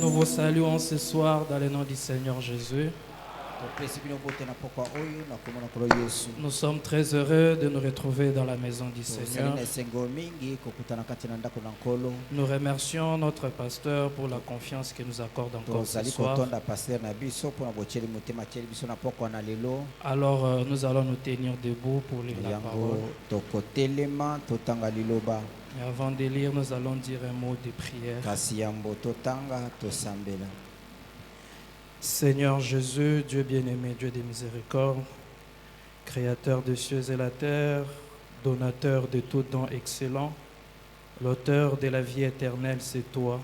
Nous vous saluons ce soir dans le nom du Seigneur Jésus. Nous sommes très heureux de nous retrouver dans la maison du Seigneur. Nous remercions notre pasteur pour la confiance qu'il nous accorde encore ce soir. Alors nous allons nous tenir debout pour lire la parole. Et avant de lire, nous allons dire un mot de prière. Seigneur Jésus, Dieu bien-aimé, Dieu des miséricordes, Créateur des cieux et la terre, donateur de tout don excellent, l'auteur de la vie éternelle, c'est toi.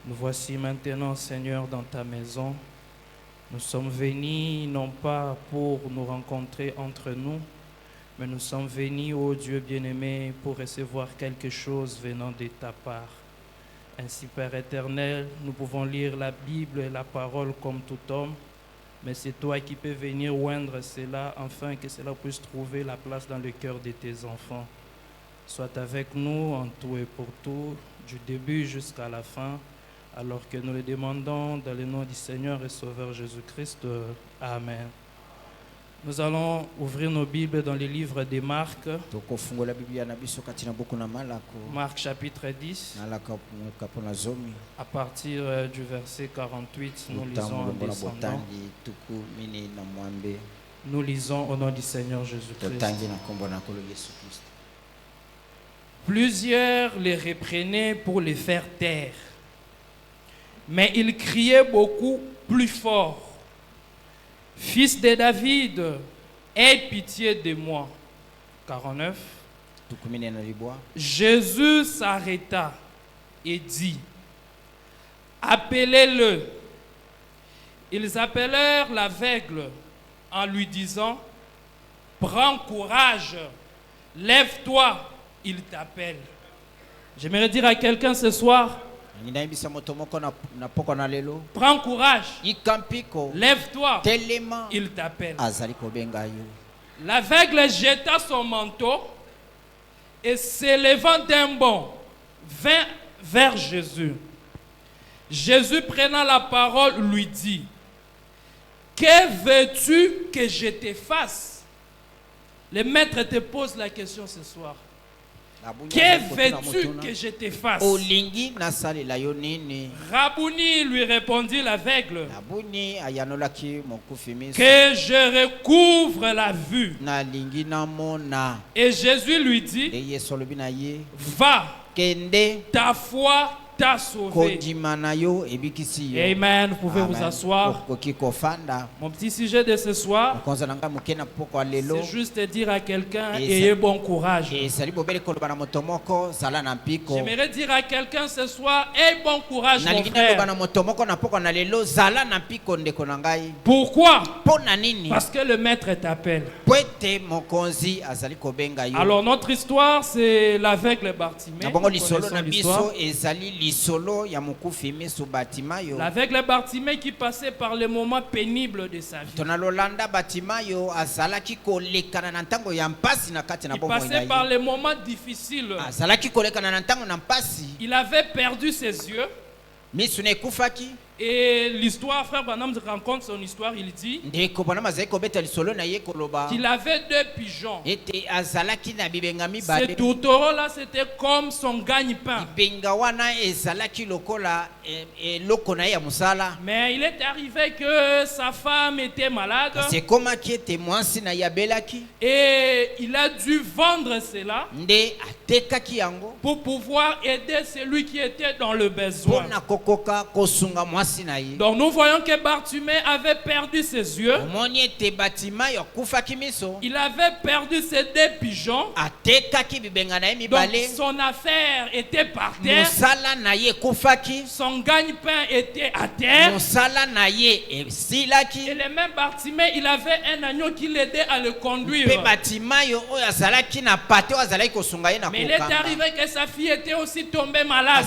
Nous voici maintenant, Seigneur, dans ta maison. Nous sommes venus non pas pour nous rencontrer entre nous, mais nous sommes venus, ô Dieu bien-aimé, pour recevoir quelque chose venant de ta part. Ainsi, Père éternel, nous pouvons lire la Bible et la parole comme tout homme, mais c'est toi qui peux venir oindre cela afin que cela puisse trouver la place dans le cœur de tes enfants. Sois avec nous en tout et pour tout, du début jusqu'à la fin, alors que nous le demandons dans le nom du Seigneur et Sauveur Jésus-Christ. Amen. Nous allons ouvrir nos Bibles dans les livres de Marc. Marc chapitre 10. À partir du verset 48, nous lisons en descendant. Nous lisons au nom du Seigneur Jésus-Christ. Plusieurs les reprenaient pour les faire taire, mais ils criaient beaucoup plus fort. Fils de David, aie pitié de moi. 49. Jésus s'arrêta et dit, appelez-le. Ils appelèrent l'aveugle en lui disant, prends courage, lève-toi, il t'appelle. J'aimerais dire à quelqu'un ce soir, prends courage, lève-toi, il t'appelle. L'aveugle jeta son manteau et s'élevant d'un bond, vint vers Jésus. Jésus prenant la parole lui dit, que veux-tu que je te fasse? Le maître te pose la question ce soir. Que veux-tu que je te fasse? Rabouni, lui répondit l'aveugle, que je recouvre la vue. Et Jésus lui dit, va, ta foi t'a sauvé. Amen. Vous pouvez vous asseoir. Mon petit sujet de ce soir, c'est juste dire à quelqu'un, ayez bon courage. J'aimerais dire à quelqu'un ce soir, ayez bon courage, mon frère. Pourquoi? Parce que le maître t'appelle. Alors notre histoire, c'est l'aveugle Bartimée. L'aveugle Bartimée qui passait par les moments pénibles de sa vie. Il passait par les moments difficiles. Il avait perdu ses yeux. Et l'histoire, frère Branham raconte son histoire, il dit qu'il avait deux pigeons. Ce tourtereau-là, c'était comme son gagne-pain. Mais il est arrivé que sa femme était malade. Et il a dû vendre cela pour pouvoir aider celui qui était dans le besoin. Donc nous voyons que Bartimée avait perdu ses yeux. Il avait perdu ses deux pigeons. Donc son affaire était par terre. Son gagne-pain était à terre. Et le même Bartimée, il avait un agneau qui l'aidait à le conduire. Mais il est arrivé que sa fille était aussi tombée malade.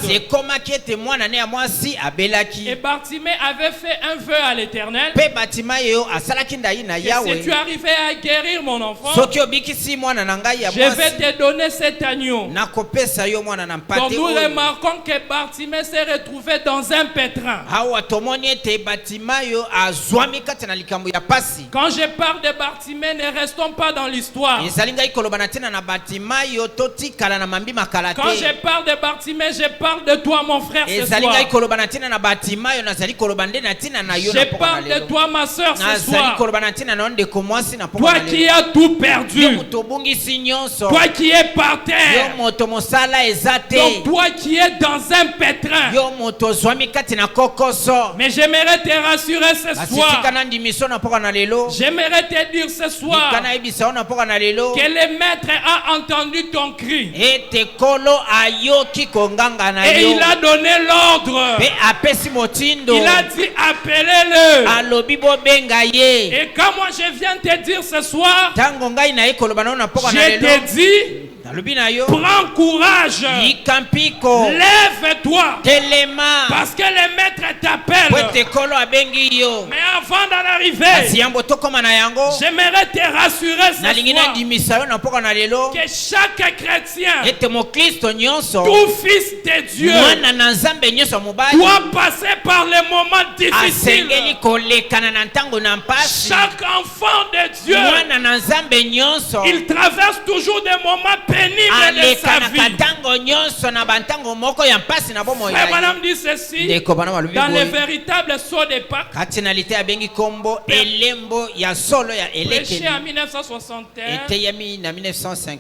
Et Bartimée avait fait un vœu à l'Éternel, pe Bartimayo asalaki ndayi na que si Yahweh, tu arrivais à guérir mon enfant, soki obikisi mwana na ngai ya je vais mwasi te donner cet agneau. nakopesa yo mwana na Donc mpate nous oyo. remarquons que Bartimée s'est retrouvé dans un pétrin. Awa tomoni ete Bartimayo azwami kati na likambo ya pasi. Quand je parle de Bartimée, ne restons pas dans l'histoire. ezali ngai koloba na tina na Bartimayo totikala na mambi makala Quand je te. parle de Bartimée, je parle de toi, mon frère, ce ezali soir. ngai koloba na tina na Bartimayo nazali koloba nde na tina na yo na Je poko na parle de lelo. toi, ma soeur, ce nazali soir. koloba na tina na ndeko mwasi na poko Toi na qui lelo. as tout yo perdu. moto obungisi nyonso. Toi qui es par yo terre. moto mosala eza te. Donc toi qui es dans un pétrin. yo moto ozwami kati na kokoso. Mais j'aimerais te rassurer ce kasi soir. tika na ndimiso na poko na lelo. J'aimerais te dire ce soir tika na yebisa yo na poko na lelo. que le maître a entendu ton cri. ete kolo ayoki konganga na Et yo. il a donné l'ordre. pe apesi motindo. Il a dit appelez-le. alobi bobenga ye. Et quand moi je viens te dire ce soir, tango ngai naye koloba nao na poko na je lelo. te dis, nalobi na yo. prends courage. likampiko. Lève-toi. telema. Parce que le maître po t'appelle. ete kolo abengi yo. Mais avant d'en arriver, kasi yango tokoma na yango. j'aimerais te rassurer ce nalingi soir nandimisa yo na poko na lelo. que chaque chrétien, ete mokristo nyonso. tout fils de Dieu, mwana na nzambe nyonso mobali. doit passer par les moments difficiles. asengeli kolekana na ntango na mpasi. Chaque enfant de Dieu, mwana na nzambe nyonso. il traverse toujours des moments pénibles de sa alekanaka vie. ntango nyonso na bantango moko ya mpasi na bomoi Frère na ye. Branham dit ceci ndeko bana balobi dans le boye. véritable saut de Pâques, kati na lite abengi kombo elembo ya solo ya prêché elekeli. en 1961, eteyami na 1961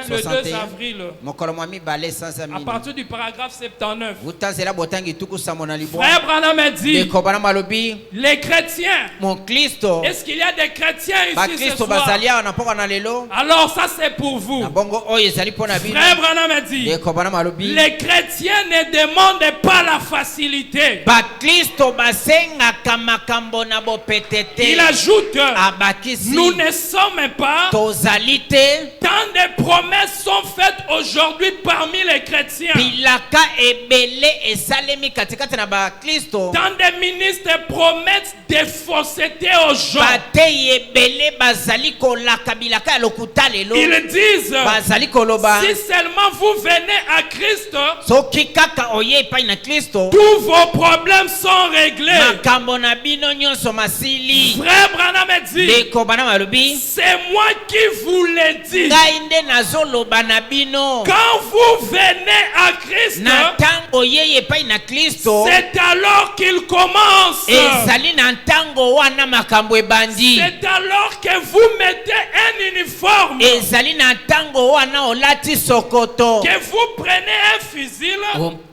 le 2 avril, mokolo mwa mibale sanza à mini. partir du paragraphe 79. utanzela botangi tuku samo na libwa. Frère Branham a dit, ndeko bana balobi les chrétiens, mokristo est-ce qu'il y a des chrétiens ici ce bakristo soir? bazali awa na poko na lelo. Alors ça c'est pour vous. na bongo oyo ezali mpo na bino. Frère Branham a dit, ndeko bana balobi les chrétiens ne demandent pas la facilité. bakristo basengaka makambo na bopete te. Il ajoute, abakisi nous ne sommes pas, tozali te. tant de promesses sont faites aujourd'hui parmi les chrétiens. bilaka ebele esalemi katikati na bakristo. Tant de ministres promettent des faussetés aux gens. bateyi ebele bazali kolaka bilaka ya lokuta lelo. Ils disent, bazali koloba si seulement vous venez à Christ, soki kaka oye epai na kristo. tous vos problèmes sont réglés. makambo na bino nyonso masili. Frère Branham a dit, ndeko bana balobi c'est moi qui vous l'ai dit. ngai nde nazoloba na bino. Quand vous venez à Christ, na ntango oyei epai na kristo. c'est alors qu'il commence. ezali na ntango wana makambo ebandi. C'est alors que vous mettez un uniforme, ezali na ntango wana olati sokoto. que vous prenez un fusil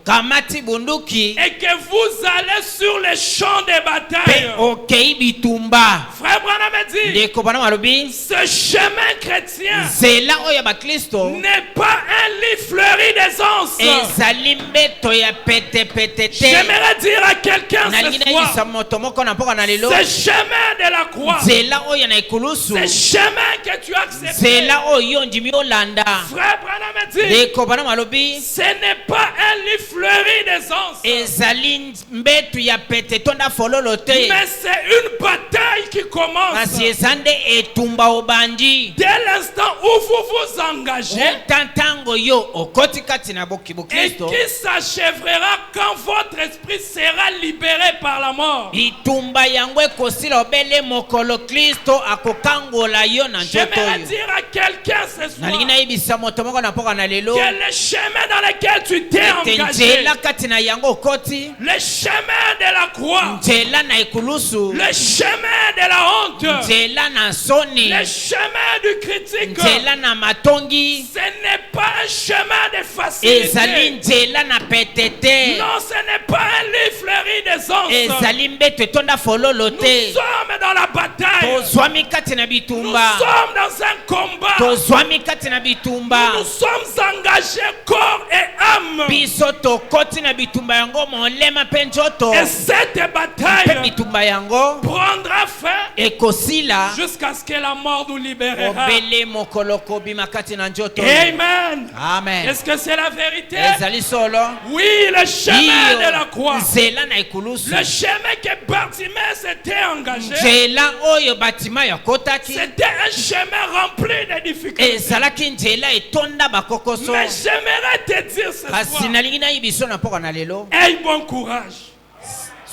kamati bunduki. et que vous allez sur les champs de pe bataille. okei bitumba. Frère Branham a dit, ndeko bana balobi ce chemin chrétien nzela oyo ya bakristo n'est pas un lit fleuri des anses. ezali mbeto ya petepete te. J'aimerais dire à quelqu'un nalingi ce soir, nayebisa moto moko na mpoka na lelo. ce chemin de la croix, nzela oyo na ekulusu. ce chemin que tu as accepté, nzela oyo ndimi olanda. Frère Branham a dit, ndeko bana balobi ce n'est pas un lit fleuri des anses, ezali mbetu ya pete tonda fololo te. mais c'est une bataille qui commence. kasi eza nde etumba obandi. Dès l'instant où vous vous engagez uta ntango yo okoti kati na et bokristo. qui s'achèvera quand votre esprit sera libéré par la mort. bitumba yango ekosila obele mokolo kristo akokangola yo na nzoto J'aimerais oyo. dire à quelqu'un ce soir nalingi nayebisa moto moko na mpoka na lelo. que le chemin dans lequel tu t'es ete engagé, nzela kati na yango okoti. le chemin de la croix, nzela na ekulusu. le chemin de la honte, nzela na soni. le chemin du critique, nzela na matongi. ce n'est pas un chemin de facilité. ezali nzela na pete te. Non, ce n'est pas un lit fleuri des anses. ezali mbeto etonda fololo Nous te. sommes dans la bataille. tozwami kati na Nous bitumba. sommes dans un combat. tozwami kati na bitumba. Nous sommes engagés corps et l'âme. biso tokoti na bitumba yango molema mpe nzoto Et cette mpe bataille bitumba yango prendra fin ekosila jusqu'à ce que la mort nous libérera. obele mokolo kobima kati na nzoto. Amen. Amen. Est-ce que c'est la vérité? ezali solo Oui, le chemin de la croix. nzela na ekulusu Le chemin que Bartimée s'était engagé. nzela oyo batima yakotaki C'était un chemin rempli de difficultés. ezalaki nzela etonda bakokoso. Mais j'aimerais te dire ce kasi soir, nalingi nayibiso na mpoka na lelo aie bon courage.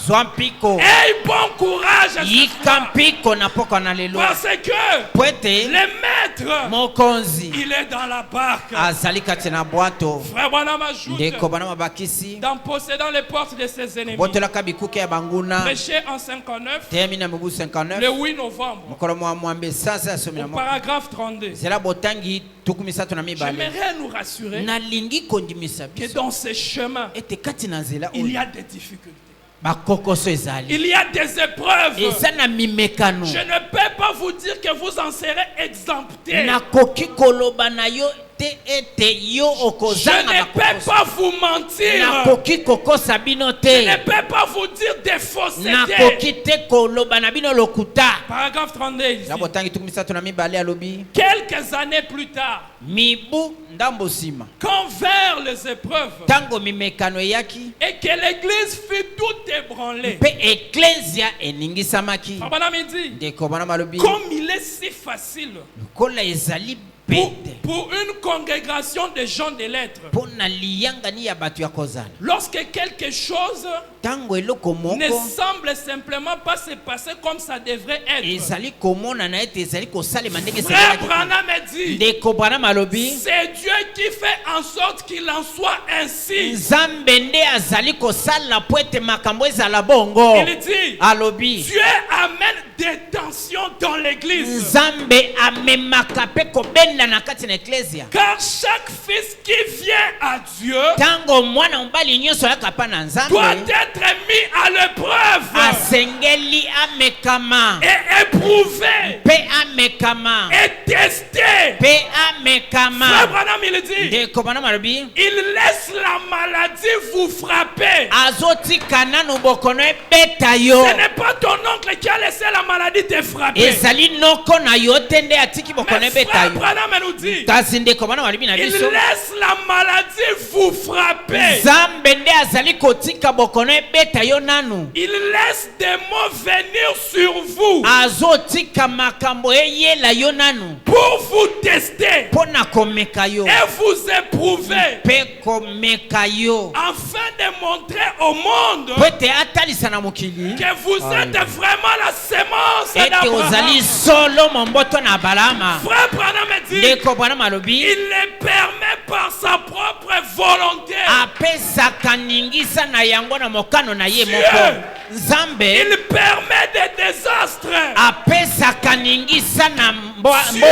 zwa mpiko Aie bon courage ce yika soir. mpiko na mpoka na lelo Parce que po ete le maître, mokonzi il est dans la barque. azali kati na bwato. Frère Branham ajoute, ndeko bana mabakisi dans possédant les portes de ses ennemis. botolaka bikuke ya banguna Prêché en 59, teyami na mobu le 59 8 novembre, mokolo mwa mwambe sanza ya somi na au moko paragraphe 32. zela botangi tuku misato na mibale. J'aimerais nous rassurer nalingi kondimisa que biso dans ces chemins, ete kati na nzela il y oyo a des difficultés. bakokoso ezali Il y a des épreuves. eza na mimekano. Je ne peux pas vous dire que vous en serez exemptés. nakoki koloba na yo te ete yo Je okozanga ne peux bakokoso. pas vous mentir. nakoki kokosa bino Je te. ne peux pas vous dire des faussetés. nakoki te koloba na bino lokuta. Paragraphe 32 ici. na botangi tuku misato na mibale alobi Quelques années plus tard, mibu ndambo nsima quand vers les épreuves ntango mimekano eyaki et que l'église fut toute ébranlée, mpe eklesia eningisamaki. Abraham dit, ndeko bana malobi comme il est si facile lokola ezali pour, pete pour une congrégation de gens de lettres, mpo na liyangani ya bato ya kozala lorsque quelque chose ntango eloko ne moko semble simplement pas se passer comme ça devrait être. ezali komonana ete ezali kosalema ndenge Frère esalelaki te. Branham dit, ndeko bana malobi c'est Dieu qui fait en sorte qu'il en soit ainsi. nzambe nde azali kosala po ete makambo ezala bongo. Il dit, alobi Dieu amène des tensions dans l'église. nzambe amemaka mpe kobenda na kati na eklesia. Car chaque fils qui vient à Dieu ntango mwana mobali nyonso ayaka pa na doit nzambe être mis à l'épreuve asengeli amekama et éprouvé mpe amekama et testé. mpe Frère amekama. Branham, il dit, ndeko bana malobi il laisse la maladie vous frapper. azotika nanu bokono ebeta yo. Ce n'est pas ton oncle qui a laissé la maladie te frapper. ezali noko na yo te nde atiki bokono Mais ebeta Frère yo. Branham nous dit, kasi ndeko bana malobi na il biso laisse la maladie vous frapper. nzambe nde azali kotika bokono ebeta yo nanu. Il laisse des mots venir sur vous azotika makambo eyela yo nanu pour vous tester mpo na komeka yo et vous éprouver, mpe komeka yo afin de montrer au monde po ete atalisa na mokili que vous êtes vraiment la sémence ete d'Abraham. ozali solo momboto na balama. Frère Branham dit, ndeko bwana malobi il le permet par sa propre volonté. apesaka ningisa na yango na mokano na ye moko. nzambe Il permet des désastres. apesaka ningisa na mbonge.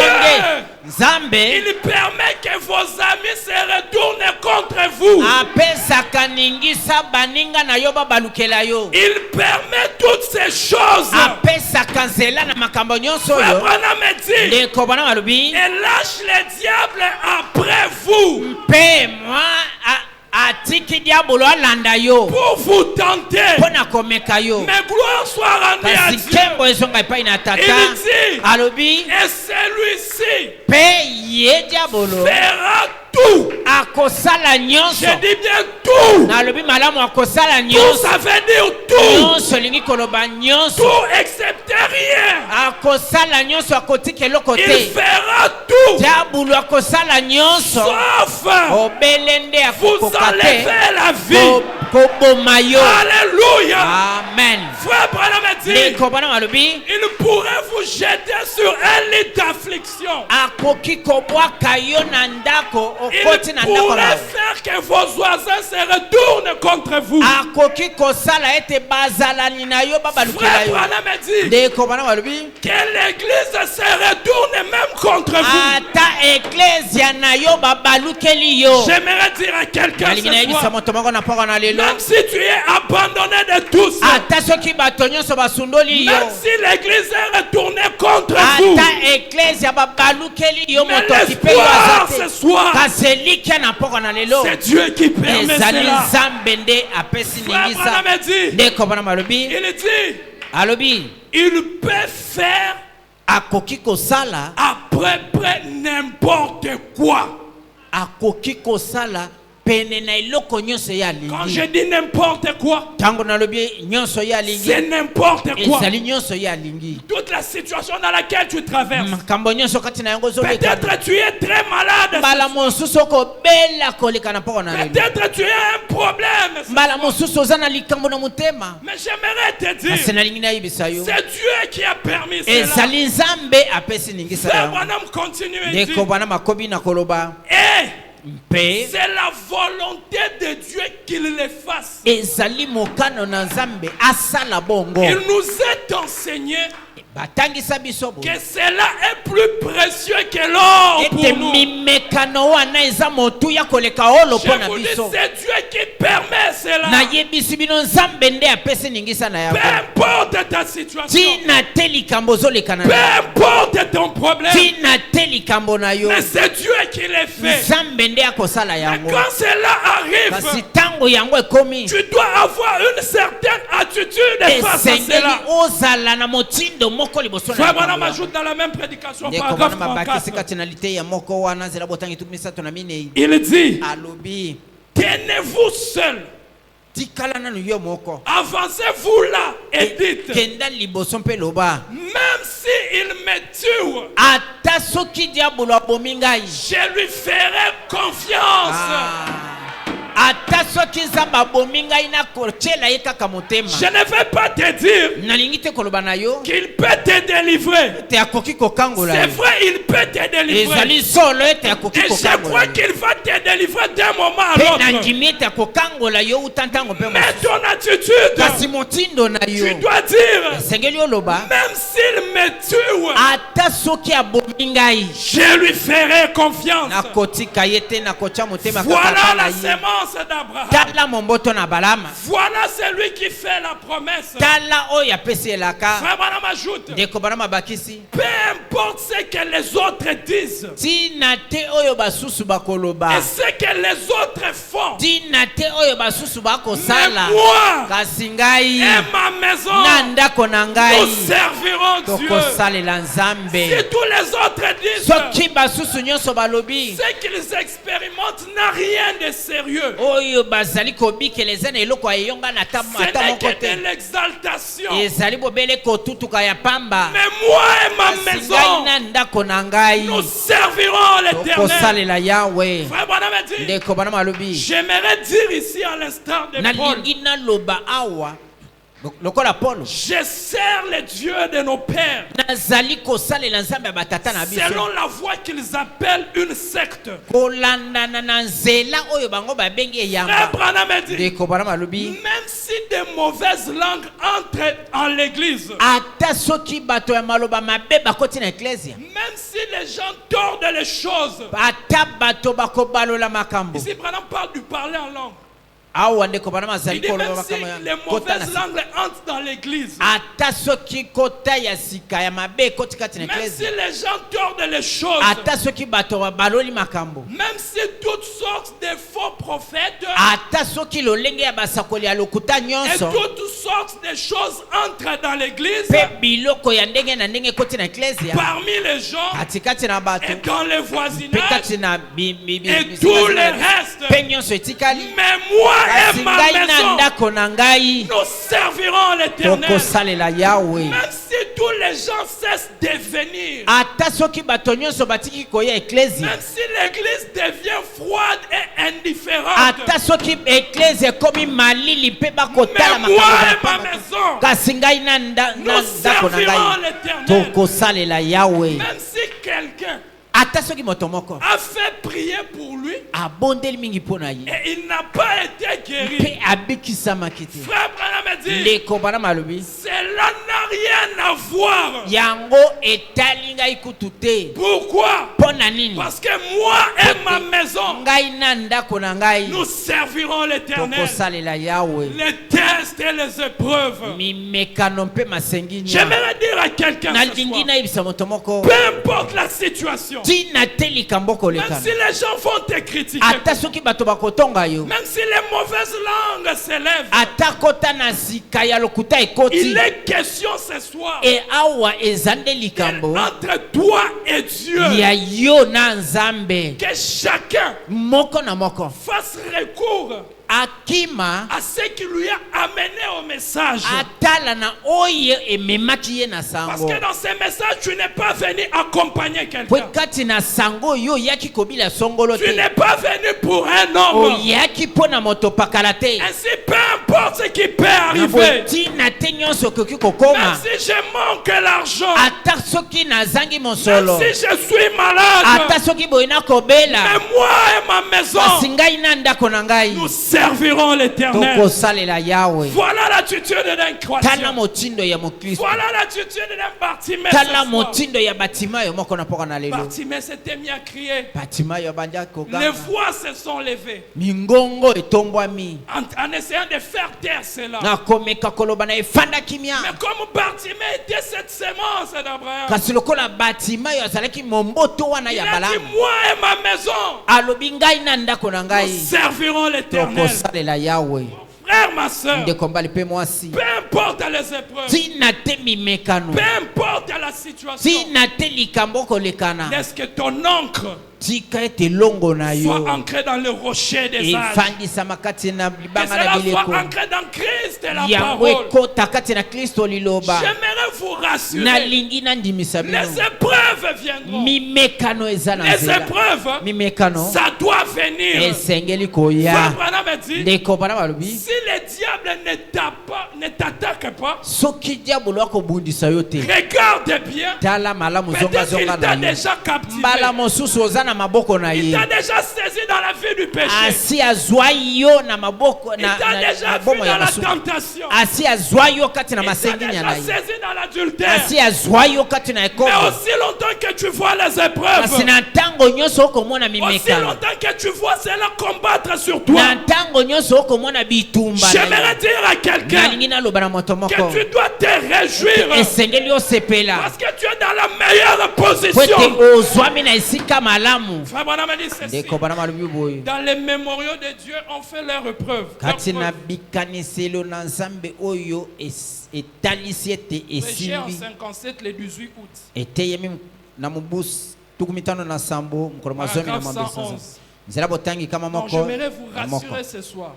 nzambe Il permet que vos amis se retournent contre vous. apesaka ningisa baninga na yo babalukela yo. Il permet toutes ces choses. apesaka nzela na makambo nyonso Frère oyo. Branham dit, ndeko bwana malobi et lâche le diable après vous mpe mwa atiki diabolo alanda yo pour vous tenter. mpo na komeka yo. Mais gloire soit rendue à kasi Dieu. nkembo ezonga epai na tata. Il dit, alobi et celui-ci mpe ye diabolo fera tout. akosala Je nyonso. dis bien tout. nalobi malamu akosala Tout, nyonso. ça veut dire tout. nyonso elingi koloba nyonso. Tout excepté rien. akosala nyonso akotika eloko Il te. fera tout. diabolo akosala nyonso Sauf obele nde vous akokoka enlever te la vie. koboma yo. Alléluia. amen. Frère Branham dit, ndeko bwana malobi il pourrait vous jeter sur un lit d'affliction. akoki kobwaka yo na ndako Il okoti na ndako pourrait na faire que vos voisins se retournent contre vous. akoki kosala ete bazalani na yo babalukela Frère yo. Branham dit ndeko bwana malobi que l'église se retourne même contre vous. ata eklesia na yo babalukeli yo. J'aimerais dire à quelqu'un nalingi ce nayebisa soir, moto moko na mpoko na lelo même si tu es abandonné de tous, ata soki bato nyonso basundoli yo même si l'église est retournée contre contre vous. ata ecclesia babalukeli yo Mais moto akipe yo l'espoir azate ce soir, kaseli kia na mpoko na lelo c'est Dieu qui permet ezali cela. nzambe nde apesi Frère ningisa Branham dit, ndeko bana malobi il dit, alobi il peut faire akoki kosala à peu près n'importe quoi. akoki kosala pene na eloko nyonso ya Quand alingi je dis n'importe quoi, ntango nalobi nyonso ya alingi c'est n'importe quoi. ezali nyonso ya alingi Toute la situation dans laquelle tu traverses. makambo nyonso kati na yango ozoleka Peut-être tu es très malade. mbala mosusu okobela koleka na mpoko na lelo Peut-être tu as un problème. mbala mosusu oza na likambo na motema Mais j'aimerais te kasi dire, nalingi nayebisa yo c'est Dieu qui a permis cela. ezali nzambe apesi ningisa Frère yango Branham continue et dit, ndeko bana makobi na koloba et mpe c'est la volonté de Dieu qu'il le fasse. ezali mokano na nzambe asala bongo Il nous est enseigné batangisa biso boye que cela est plus précieux que l'or pour ete nous. mimekano wana eza motuya koleka olo Je mpo na vous dis, biso c'est Dieu qui permet cela. nayebisi bino nzambe nde apesi ningisa na Peu yango importe ta situation, tina te likambo ozoleka na peu yango importe ton problème, tina te likambo na yo mais c'est Dieu qui le fait. nzambe nde akosala Mais yango quand cela kasi arrive, ntango yango ekomi tu dois avoir une certaine attitude face à esengeli cela. ozala na motindo moko liboso Frère na Branham likambo yango. ajoute dans la même prédication, ndeko paragraphe bana mabakisi 34. kati na liteya moko wana nzela botangi tuku misato na minei Il dit, alobi tenez-vous seul, tikala nanu yo moko avancez-vous là et dites, kenda liboso mpe loba même si il me tue, ata soki diabolo abomi ngai je lui ferai confiance. ata soki nzambe abomi ngai nakotyela ye kaka motema Je ne vais pas te dire nalingi te koloba na yo qu'il peut te délivrer. te akoki kokangola C'est yo vrai, il peut te délivrer. ezali solo ete akoki Et je crois kokangola yo qu'il va te délivrer d'un moment à mpe l'autre. nandimi ete akokangola yo uta ntango mpe Mais mosusu ton attitude, kasi motindo na tu yo dois dire, esengeli oloba même s'il me tue, ata soki abomi ngai je lui ferai confiance. nakotika ye te nakotya motema kaka Voilà tala la ye sémence d'Abraham. tala momboto na balama Voilà celui qui fait la promesse. tala oyo apesi elaka Frère Branham ajoute, ndeko bana mabakisi peu importe ce que les autres disent tina te oyo basusu bakoloba et ce que les autres font, tina te oyo basusu mais bakosala moi kasi ngai et ma maison, na ndako na ngai nous servirons Dieu. tokosalela Si nzambe tous les autres disent, soki basusu nyonso balobi ce qu'ils expérimentent n'a rien de sérieux. oyo bazali kobikela eza na eloko eyonga na Ce ata n'est moko que te de l'exaltation. ezali bobele kotutuka ya pamba Mais moi et ma kasi ngai maison, na ndako na ngai nous servirons l'Éternel. tokosalela yawe Frère Branham a dit, ndeko bana malobi j'aimerais dire ici à l'instar de Paul, nalingi naloba awa lokola polo je sers le Dieu de nos pères nazali kosalela nzambe ya batata na biso selon la voie qu'ils appellent une secte. kolandana na nzela oyo bango babengi Frère eyamba Branham a dit, ndeko bana malobi même si de mauvaises langues entrent en l'église, ata soki bato ya maloba mabe bakoti na eklesia même si les gens tordent les choses. ata bato bakobalola makambo Ici, Branham parle du parler en langue. awa ndeko bana Il mazali dit même koloba si makambo ya les kota na mauvaises sika. langues entrent dans l'église, ata soki kota ya sika ya mabe ekoti kati na même si eklesia les gens tordent les choses, ata soki bato babaloli makambo même si toutes sortes de faux prophètes ata soki lolenge ya basakoli ya lokuta et nyonso toutes sortes de choses entrent dans l'église, mpe biloko ya ndenge na ndenge ekoti na eklesia parmi les gens katikati na bato et dans le mpe voisinage kati na et tout le reste. mpe nyonso etikali Mais moi kasi et ma ngai na maison, ndako na ngai nous servirons l'Éternel. tokosalela yawe Même si tous les gens cessent de venir, ata soki bato nyonso batiki koya eklesia même si l'église devient froide et indifférente, ata soki eklesia ekomi malili mpe bakotala mais moi et ma makambo maison, kasi ngai na nous ndako na servirons ngai l'Éternel. tokosalela yawe Même si quelqu'un ata soki moto moko a fait prier pour lui abondeli mingi mpo na ye et il n'a pas été guéri, mpe abikisamaki te Frère Branham a dit, ndeko bana malobi cela n'a rien à voir. yango etali ngai kutu te Pourquoi? mpo na nini Parce que moi et ma maison, ngai na ndako na ngai nous servirons l'Éternel. tokosalela yawe Les terres tests et les épreuves. mimekano mpe masengi nya J'aimerais dire à quelqu'un ce nalingi soir, nayebisa moto moko peu importe la situation, tina te likambo même kolekana si les gens vont te critiquer, ata soki bato bakotonga yo même si les mauvaises langues s'élèvent, ata kota na sika ya lokuta il ekoti est question ce soir e awa eza nde likambo entre toi et Dieu ya yo na nzambe que chacun moko na moko fasse recours akima à ce qui lui a amené au message. atala na oyo ememaki ye na Parce sango que dans ces messages, tu n'es pas venu accompagner po quelqu'un. kati na sango yo oyaki kobila songolo Tu te n'es pas venu pour un homme. oyaki mpo na moto pakala te Ainsi, peu importe ce qui peut na arriver, botina te nyonso okoki même kokoma si je manque l'argent, ata soki nazangi même mosolo si je suis malade, ata soki boyi nakobela mais moi et ma maison, kasi ngai na ndako na ngai nous servirons l'Éternel. tokosalela yawe Voilà l'attitude d'un tala croyant. motindo ya mokristo Voilà l'attitude d'un Bartimée. tala ce soir. motindo ya batima yo moko na mpoka na lelo Bartimée s'était mis à crier. batima yo banja Les koganga voix se sont levées mingongo etombwami en essayant de faire taire cela. na komeka koloba na efanda kimia Mais comme Bartimée était cette sémence d'Abraham, kasi lokola batima yo azalaki momboto wana il ya a dit, balamu moi et ma maison, alobi ngai na ndako na nous ngai servirons l'Éternel. tokosalela yawe Frère, ma soeur, ndeko mbali mpe mwasi peu importe les épreuves, tina te mimekano peu importe la situation, tina te likambo kolekana laisse que ton encre tika ete longo na soit yo ancrée dans le rocher des âges. efandisama kati na Que libanga na cela soit bileko ancré dans Christ et la yango parole. ekota kati na kristo liloba J'aimerais vous rassurer. nalingi nandimisa bino Les épreuves viendront. mimekano eza na Les nzela épreuves, mimekano ça doit venir. esengeli Frère koya Branham a dit, ndeko bana balobi si le diable ne t'attaque pas, soki diabolo akobundisa yo te regarde bien. tala malamu Peut-être qu'il zongazonga t'a na yo déjà captivé. mbala mosusu oza na maboko na Il ye t'a déjà saisi dans la vie du péché. asi azwa yo na maboko Il na t'a déjà vu bomo dans ya la masumu tentation. asi azwa yo kati na Il t'a masenginya déjà na ye saisi dans l'adultère. asi azwa yo kati na Mais ekoko aussi longtemps que tu vois les kasi épreuves, na ntango nyonso okomona aussi mimekano longtemps que tu vois cela combattre sur toi, na ntango nyonso okomona bitumba na j'aimerais yo dire à quelqu'un nalingi naloba na moto moko que tu dois te réjouir esengeli osepela parce que tu es dans la meilleure po ete position. ozwami na esika malamu Frère Branham a dit ceci. ndeko bana malobi boye Dans les mémoriaux de Dieu, on fait leur épreuve. kati na bikaniselo na nzambe oyo etalisi ete Prêché en esimbi 57 le 18 août. eteyemi na mobusu tuku mitano na sambo mokolo mazomi na Paragraphe mabesa 111. nzela botangi kama Donc moko j'aimerais vous na moko rassurer ce soir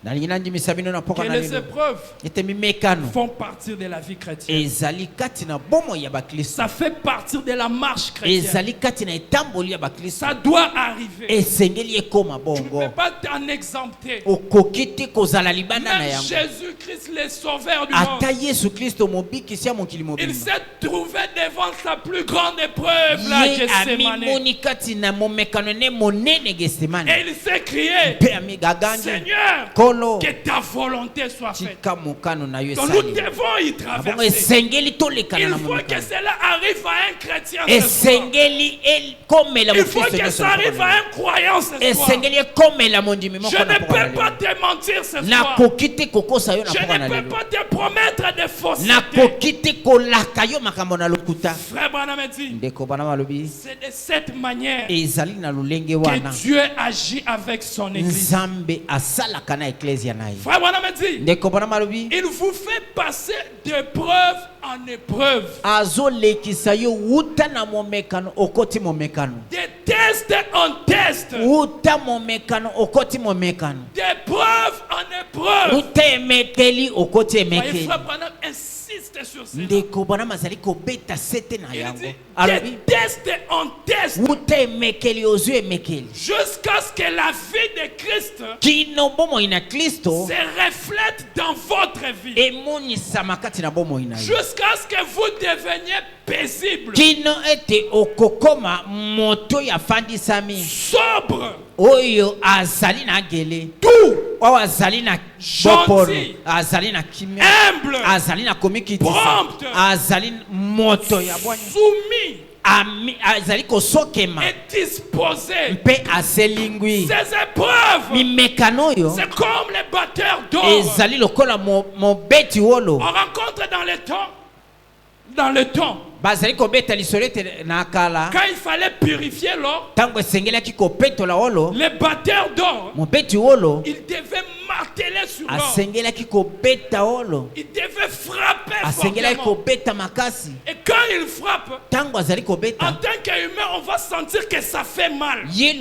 nalingi nandimisa bino na que mpoka na les lelo épreuves ete mimekano font partie de la vie chrétienne. ezali kati na bomoi ya baklisto Ça fait partie de la marche chrétienne. ezali kati na etamboli ya baklisto Ça doit arriver. esengeli ekoma Tu ne bongo peux pas t'en exempter. okoki te kozala libanda na Même yango Jésus-Christ, le sauveur du monde, ata yesu kristo mobikisi ya mokili il mobimba s'est trouvé devant sa plus grande épreuve, là, ye Gethsemane. amimoni kati na momekano ne monene gesemane Et il s'est crié, mpe amigagangi Seigneur, kolo que ta volonté soit faite. tika mokano na yo Donc nous esali devons y abongo traverser. esengeli tolekana Il na faut que momekano cela arrive à un chrétien ce soir. esengeli ekomela Il faut mokristo que nyonso ça na arrive mokolo à na yo. un croyant ce soir. esengeli ekomela mondimi moko Je na ne mpoka na peux pas lelo te mentir ce soir. nakoki te kokosa yo na Je mpoka na ne peux lelo pas te promettre des faussetés. nakoki te kolaka yo makambo na lokuta Frère Branham a dit, ndeko bana malobi c'est de cette manière ezali na lolenge wana que Dieu agit avec son église. nzambe asalaka na eklesia na ye Frère Branham a dit, ndeko bana malobi il vous fait passer d'épreuve en épreuve, azolekisa yo wuta na momekano okoti momekano de test en test, wuta momekano okoti momekano d'épreuve en épreuve. wuta emekeli okoti Voyez, emekeli Frère Branham insiste sur cela. ndeko bana mazali kobeta sete na Il yango dit, alobi de test en test, wuta emekeli ozwi emekeli jusqu'à ce que la vie de Christ kino bomoi na kristo se reflète dans votre vie. emonisama kati na bomoi na yo Jusqu'à ce que vous deveniez paisible, kino ete okokoma moto yafandisami sobre, oyo azali na gele doux, oyo azali na Gentil. bopono azali na kimia humble, azali na komikitisa Prompte. azali moto ya bwanya soumis azali kosokema et disposer mpe aselingwi ces épreuves. mimekano oyo C'est comme les batteurs d'or. ezali lokola mobeti wolo On rencontre dans le temps, bazali kobeta lisolo ete na kala quand il fallait purifier l'or, ntango esengelaki kopetola wolo les batteurs d'or, mobeti wolo ils devaient marteler sur l'or. asengelaki kobeta wolo Ils devaient frapper asengelaki fortement. kobeta makasi Et quand ils frappent, ntango azali en kobeta tant qu'humain, on va sentir que ça fait mal. ye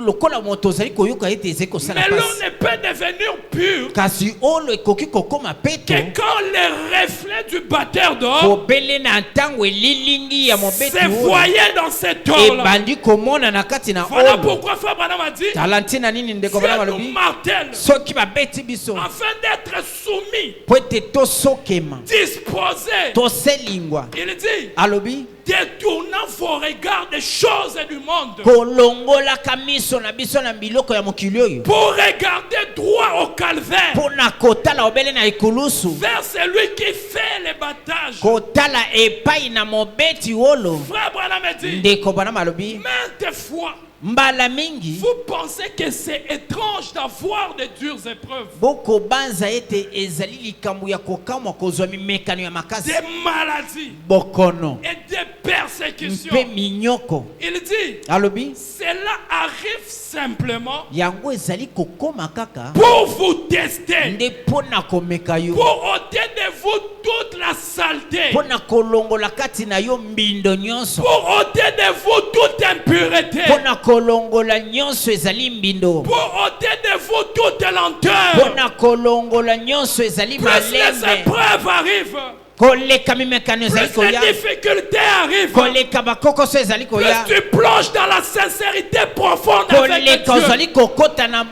lokola moto ozali koyoka ete ezali kosala Mais l'eau pasi ne peut devenir pure kasi olo ekoki kokoma peto que quand les reflets du batteur d'or kobele na ntango elilingi ya mobeti se wolo voyaient dans cet or-là. ebandi komona na kati na Voilà olo pourquoi Frère Branham a dit, tala ntina nini ndeko Dieu bana nous balobi martèle soki babeti biso afin d'être soumis, po ete tosokema disposés. toselingwa Il dit, alobi détournant vos regards des choses du monde kolongolaka miso na biso na biloko ya mokili oyo pour regarder droit au calvaire mpo na kotala obele na ekulusu vers celui qui fait les battages. kotala epai na mobeti wolo Frère Branham a dit, ndeko bana malobi maintes fois, mbala mingi vous pensez que c'est étrange d'avoir de dures épreuves, bokobanza ete ezali likambo ya kokamwa kozwa mimekano ya makasi des maladies bokono et des persécutions. mpe minyoko Il dit, alobi cela arrive simplement yango ezali kokoma kaka pour vous tester, nde mpo na komeka yo pour ôter de vous toute la saleté, mpo na kolongola kati na yo mbindo nyonso pour ôter de vous toute impureté, mpo na kolongola nyonso ezali mbindo pour ôter de vous toute mpo lenteur. na kolongola nyonso ezali Plus les malembe épreuves arrivent, koleka mimekano ezali plus les koya difficultés arrivent, koleka bakokoso ezali plus koya tu plonges dans la sincérité profonde avec koleka Dieu, ozali kokota na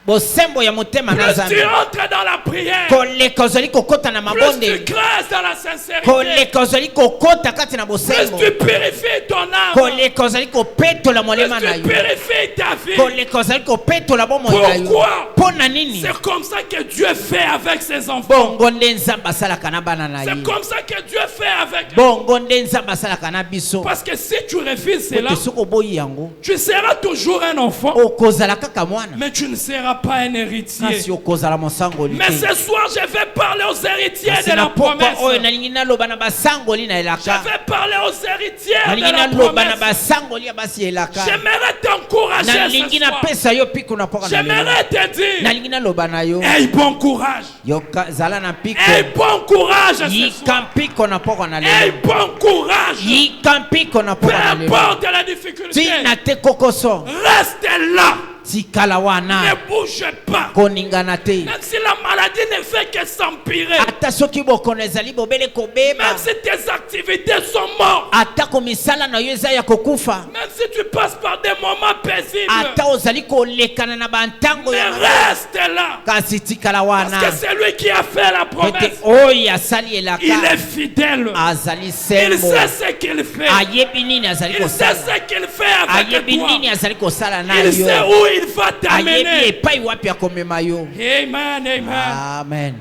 bosembo ya motema na plus tu nzambe entres dans la prière, koleka ozali kokota na plus tu mabonde creuses dans la sincérité, koleka ozali kokota kati na plus bosembo tu purifies ton âme, koleka ozali kopetola plus molema na tu yo purifies ta vie. koleka ozali kopetola bomoi na yo Pourquoi? mpo na nini C'est comme ça que Dieu fait avec ses enfants. bongo nde nzambe asalaka na bana na C'est ye comme ça que Dieu fait avec eux. bongo nde nzambe asalaka na biso Parce que si tu refuses cela, ete soki oboyi yango tu seras toujours un enfant, okozala kaka mwana mais tu ne seras pas un héritier. kasi okozala mosangoli Mais te ce soir, je vais parler aux héritiers kasi de na la pokwa promesse. oyo nalingi naloba na basangoli na Je elaka vais parler aux héritiers de nalingi la naloba na promesse. basangoli ya basi ya elaka J'aimerais t'encourager nalingi ce soir. napesa yo mpiko na mpoka na lelo J'aimerais te dire, nalingi naloba na yo aie bon courage. yoka zala na mpiko Aie bon courage ce yika soir. mpiko na mpoka na Aie lelo bon courage. yika mpiko na Peu mpoka na lelo importe la difficulté, tina te kokoso reste là. tikala Ne wana bouge pas. koningana te Même si la maladie ne fait que s'empirer, ata soki bokono ezali bobele kobeba même si tes activités sont mortes, atako misala na yo eza ya kokufa même si tu passes par des moments paisibles, ata ozali kolekana na bantango mais ya reste là. kasi tikala Parce wana que c'est lui qui a fait la ete promesse. oyo asali Il elaka est fidèle. azali Il sembo sait ce qu'il fait. ayebi nini azali Il sait kosala ce qu'il fait avec ayebi toi. nini azali kosala na Il sait yo où il va ayebi t'amener. epai wapi akomema yo Amen, amen. amen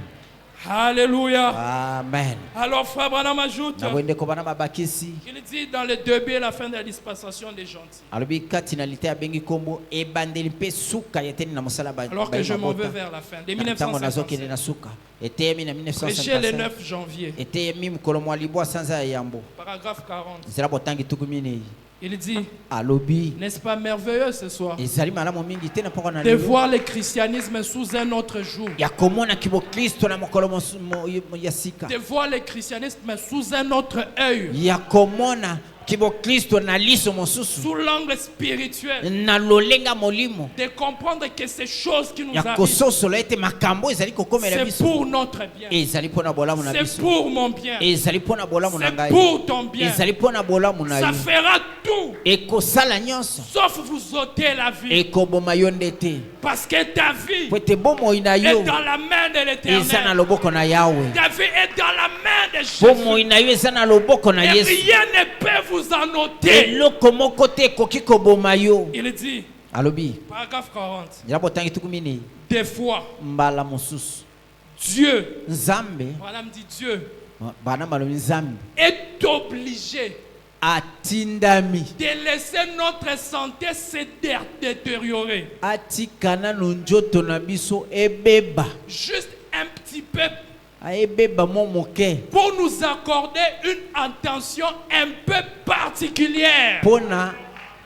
Alléluia. amen Alors frère Branham ajoute, na bwendeko bana babakisi il dit dans le début la fin de la dispensation des gentils. alobi kati na lite abengi nkombo ebandeli mpe suka ya eteni na mosala Alors que je m'en vais vers la fin. De ntango nazokende 1957. na suka eteyemi na Prêché le 1957 9 janvier. eteyemi mokolo mwa libwa sanza ya yambo Paragraphe 40. nzela botangi tuku minei Il dit, alobi n'est-ce pas merveilleux ce soir ezali malamu mingi te na mpoka na de lelo voir le christianisme sous un autre jour, ya komona kiboklisto na mokolo ya sika de voir le christianisme sous un autre œil, ya komona kiboklisto na liso mosusu sous l'angle spirituel, na lolenga molimo de comprendre que ces choses qui nous ya arrivent, kososola ete makambo ezali kokomela c'est biso pour notre bien, ezali mpona bolamu na c'est biso pour mon bien, ezali mpona bolamu na c'est ngai pour ton bien. ezali mpona bolamu na Ça yo fera tout, ekosala nyonso sauf vous ôter la vie, ekoboma yo nde te parce que ta vie po ete bomoi na yo est dans la main de eza na l'Éternel. loboko na yawe Ta vie est dans la main de bomoi Jésus. na yo eza na loboko na Et yesu rien ne peut vous en ôter. eloko moko te ekoki koboma yo Il dit, alobi paragraphe 40, nzela botangi tuku minei des fois, mbala mosusu Dieu, nzambe voilà me dit Dieu, bana balobi nzambe est obligé atindami de laisser notre santé se détériorer. atikana nonjoto na biso ebeba Juste un petit peu ebeba momoke pour nous accorder une attention un peu particulière. pona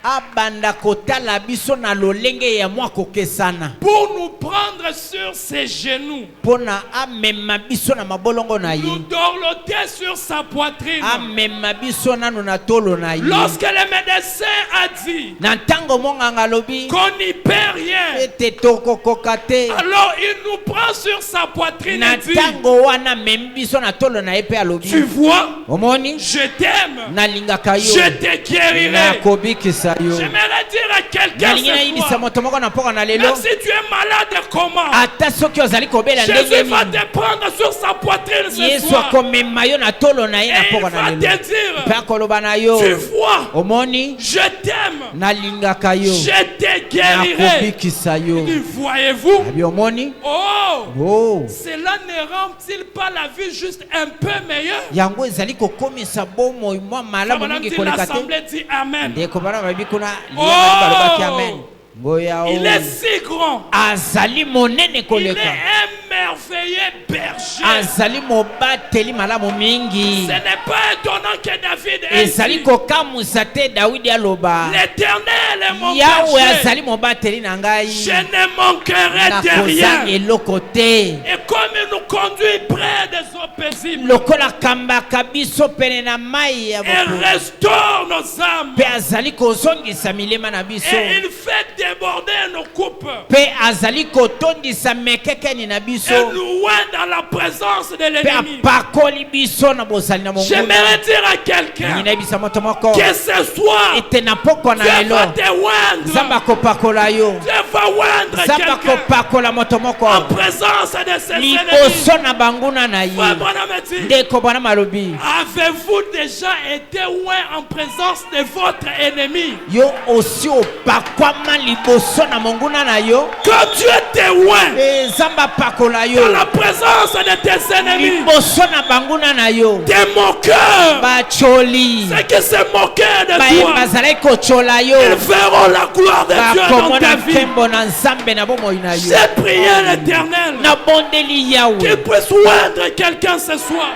abanda kotala biso na lolenge ya mwa kokesana Pour nous prendre sur ses genoux. pona amema biso na mabolongo na Nous ye dorloter sur sa poitrine. amema biso nano na tolo na ye Lorsque le médecin a dit na ntango monganga lobi qu'on n'y perd rien, ete tokokoka te alors il nous prend sur sa poitrine na et dit, ntango wana memi biso na tolo na ye pe alobi tu vois, omoni je t'aime, nalingaka yo je te guérirai. nakobikisa yo J'aimerais dire à quelqu'un nalingi ce nayibisa soir, moto moko na mpoka na lelo même si tu es malade comment, ata soki ozali kobela ndenge Jésus va nini te prendre sur sa poitrine ce yesu soir. akomema yo na tolo na ye Et na il mpoka na va lelo te dire, mpe akoloba na yo tu vois, omoni je t'aime, nalingaka yo je te guérirai. nakobikisa yo Et voyez-vous, abi omoni oh, cela ne rend-il pas la vie juste un peu meilleure? yango ezali kokomisa bomoi mwa malamu Madame mingi dit, koleka te l'assemblée dit Amen. ndeko bana bayebi kuna liyanga balobaki amen ngoya Il est si grand. azali monene Il est koleka un merveilleux berger. azali mobateli malamu mingi Ce n'est pas étonnant que David ait ezali dit, kokamusa te dawidi aloba l'Éternel est mon yawe berger. azali mobateli na ngai Je ne manquerai de nakozanga rien. eloko te Et comme il nous conduit près des eaux paisibles, lokola kambaka biso pene na mai ya il bokono restaure nos âmes. mpe azali kozongisa milema na biso Et il fait déborder nos coupes. mpe azali kotondisa mekekeni na biso Et nous loin dans la présence de mpe l'ennemi. apakoli biso na bozali na monguna J'aimerais dire à quelqu'un ninayebisa moto moko que ce soir, ete na pokwa na Dieu lelo va te oindre. nzambe akopakola yo Dieu va oindre nzambe quelqu'un akopakola moto moko en présence de ses ennemis. liboso na banguna na ye Frère Branham me dit, ndeko bwana malobi avez-vous déjà été loin en présence de votre ennemi? yo osi opakwama liboso na monguna na yo Quand tu étais loin nzambe apakola yo dans la présence de tes ennemis, liboso na banguna na yo des moqueurs, bacholi ceux qui se moquaient de baye toi, bazalaki kochola yo ils verront la gloire de Dieu dans bakomona ta vie. nkembo na nzambe na bomoi na yo J'ai prié l'Éternel nabondeli yawe qu'il puisse oindre quelqu'un ce soir.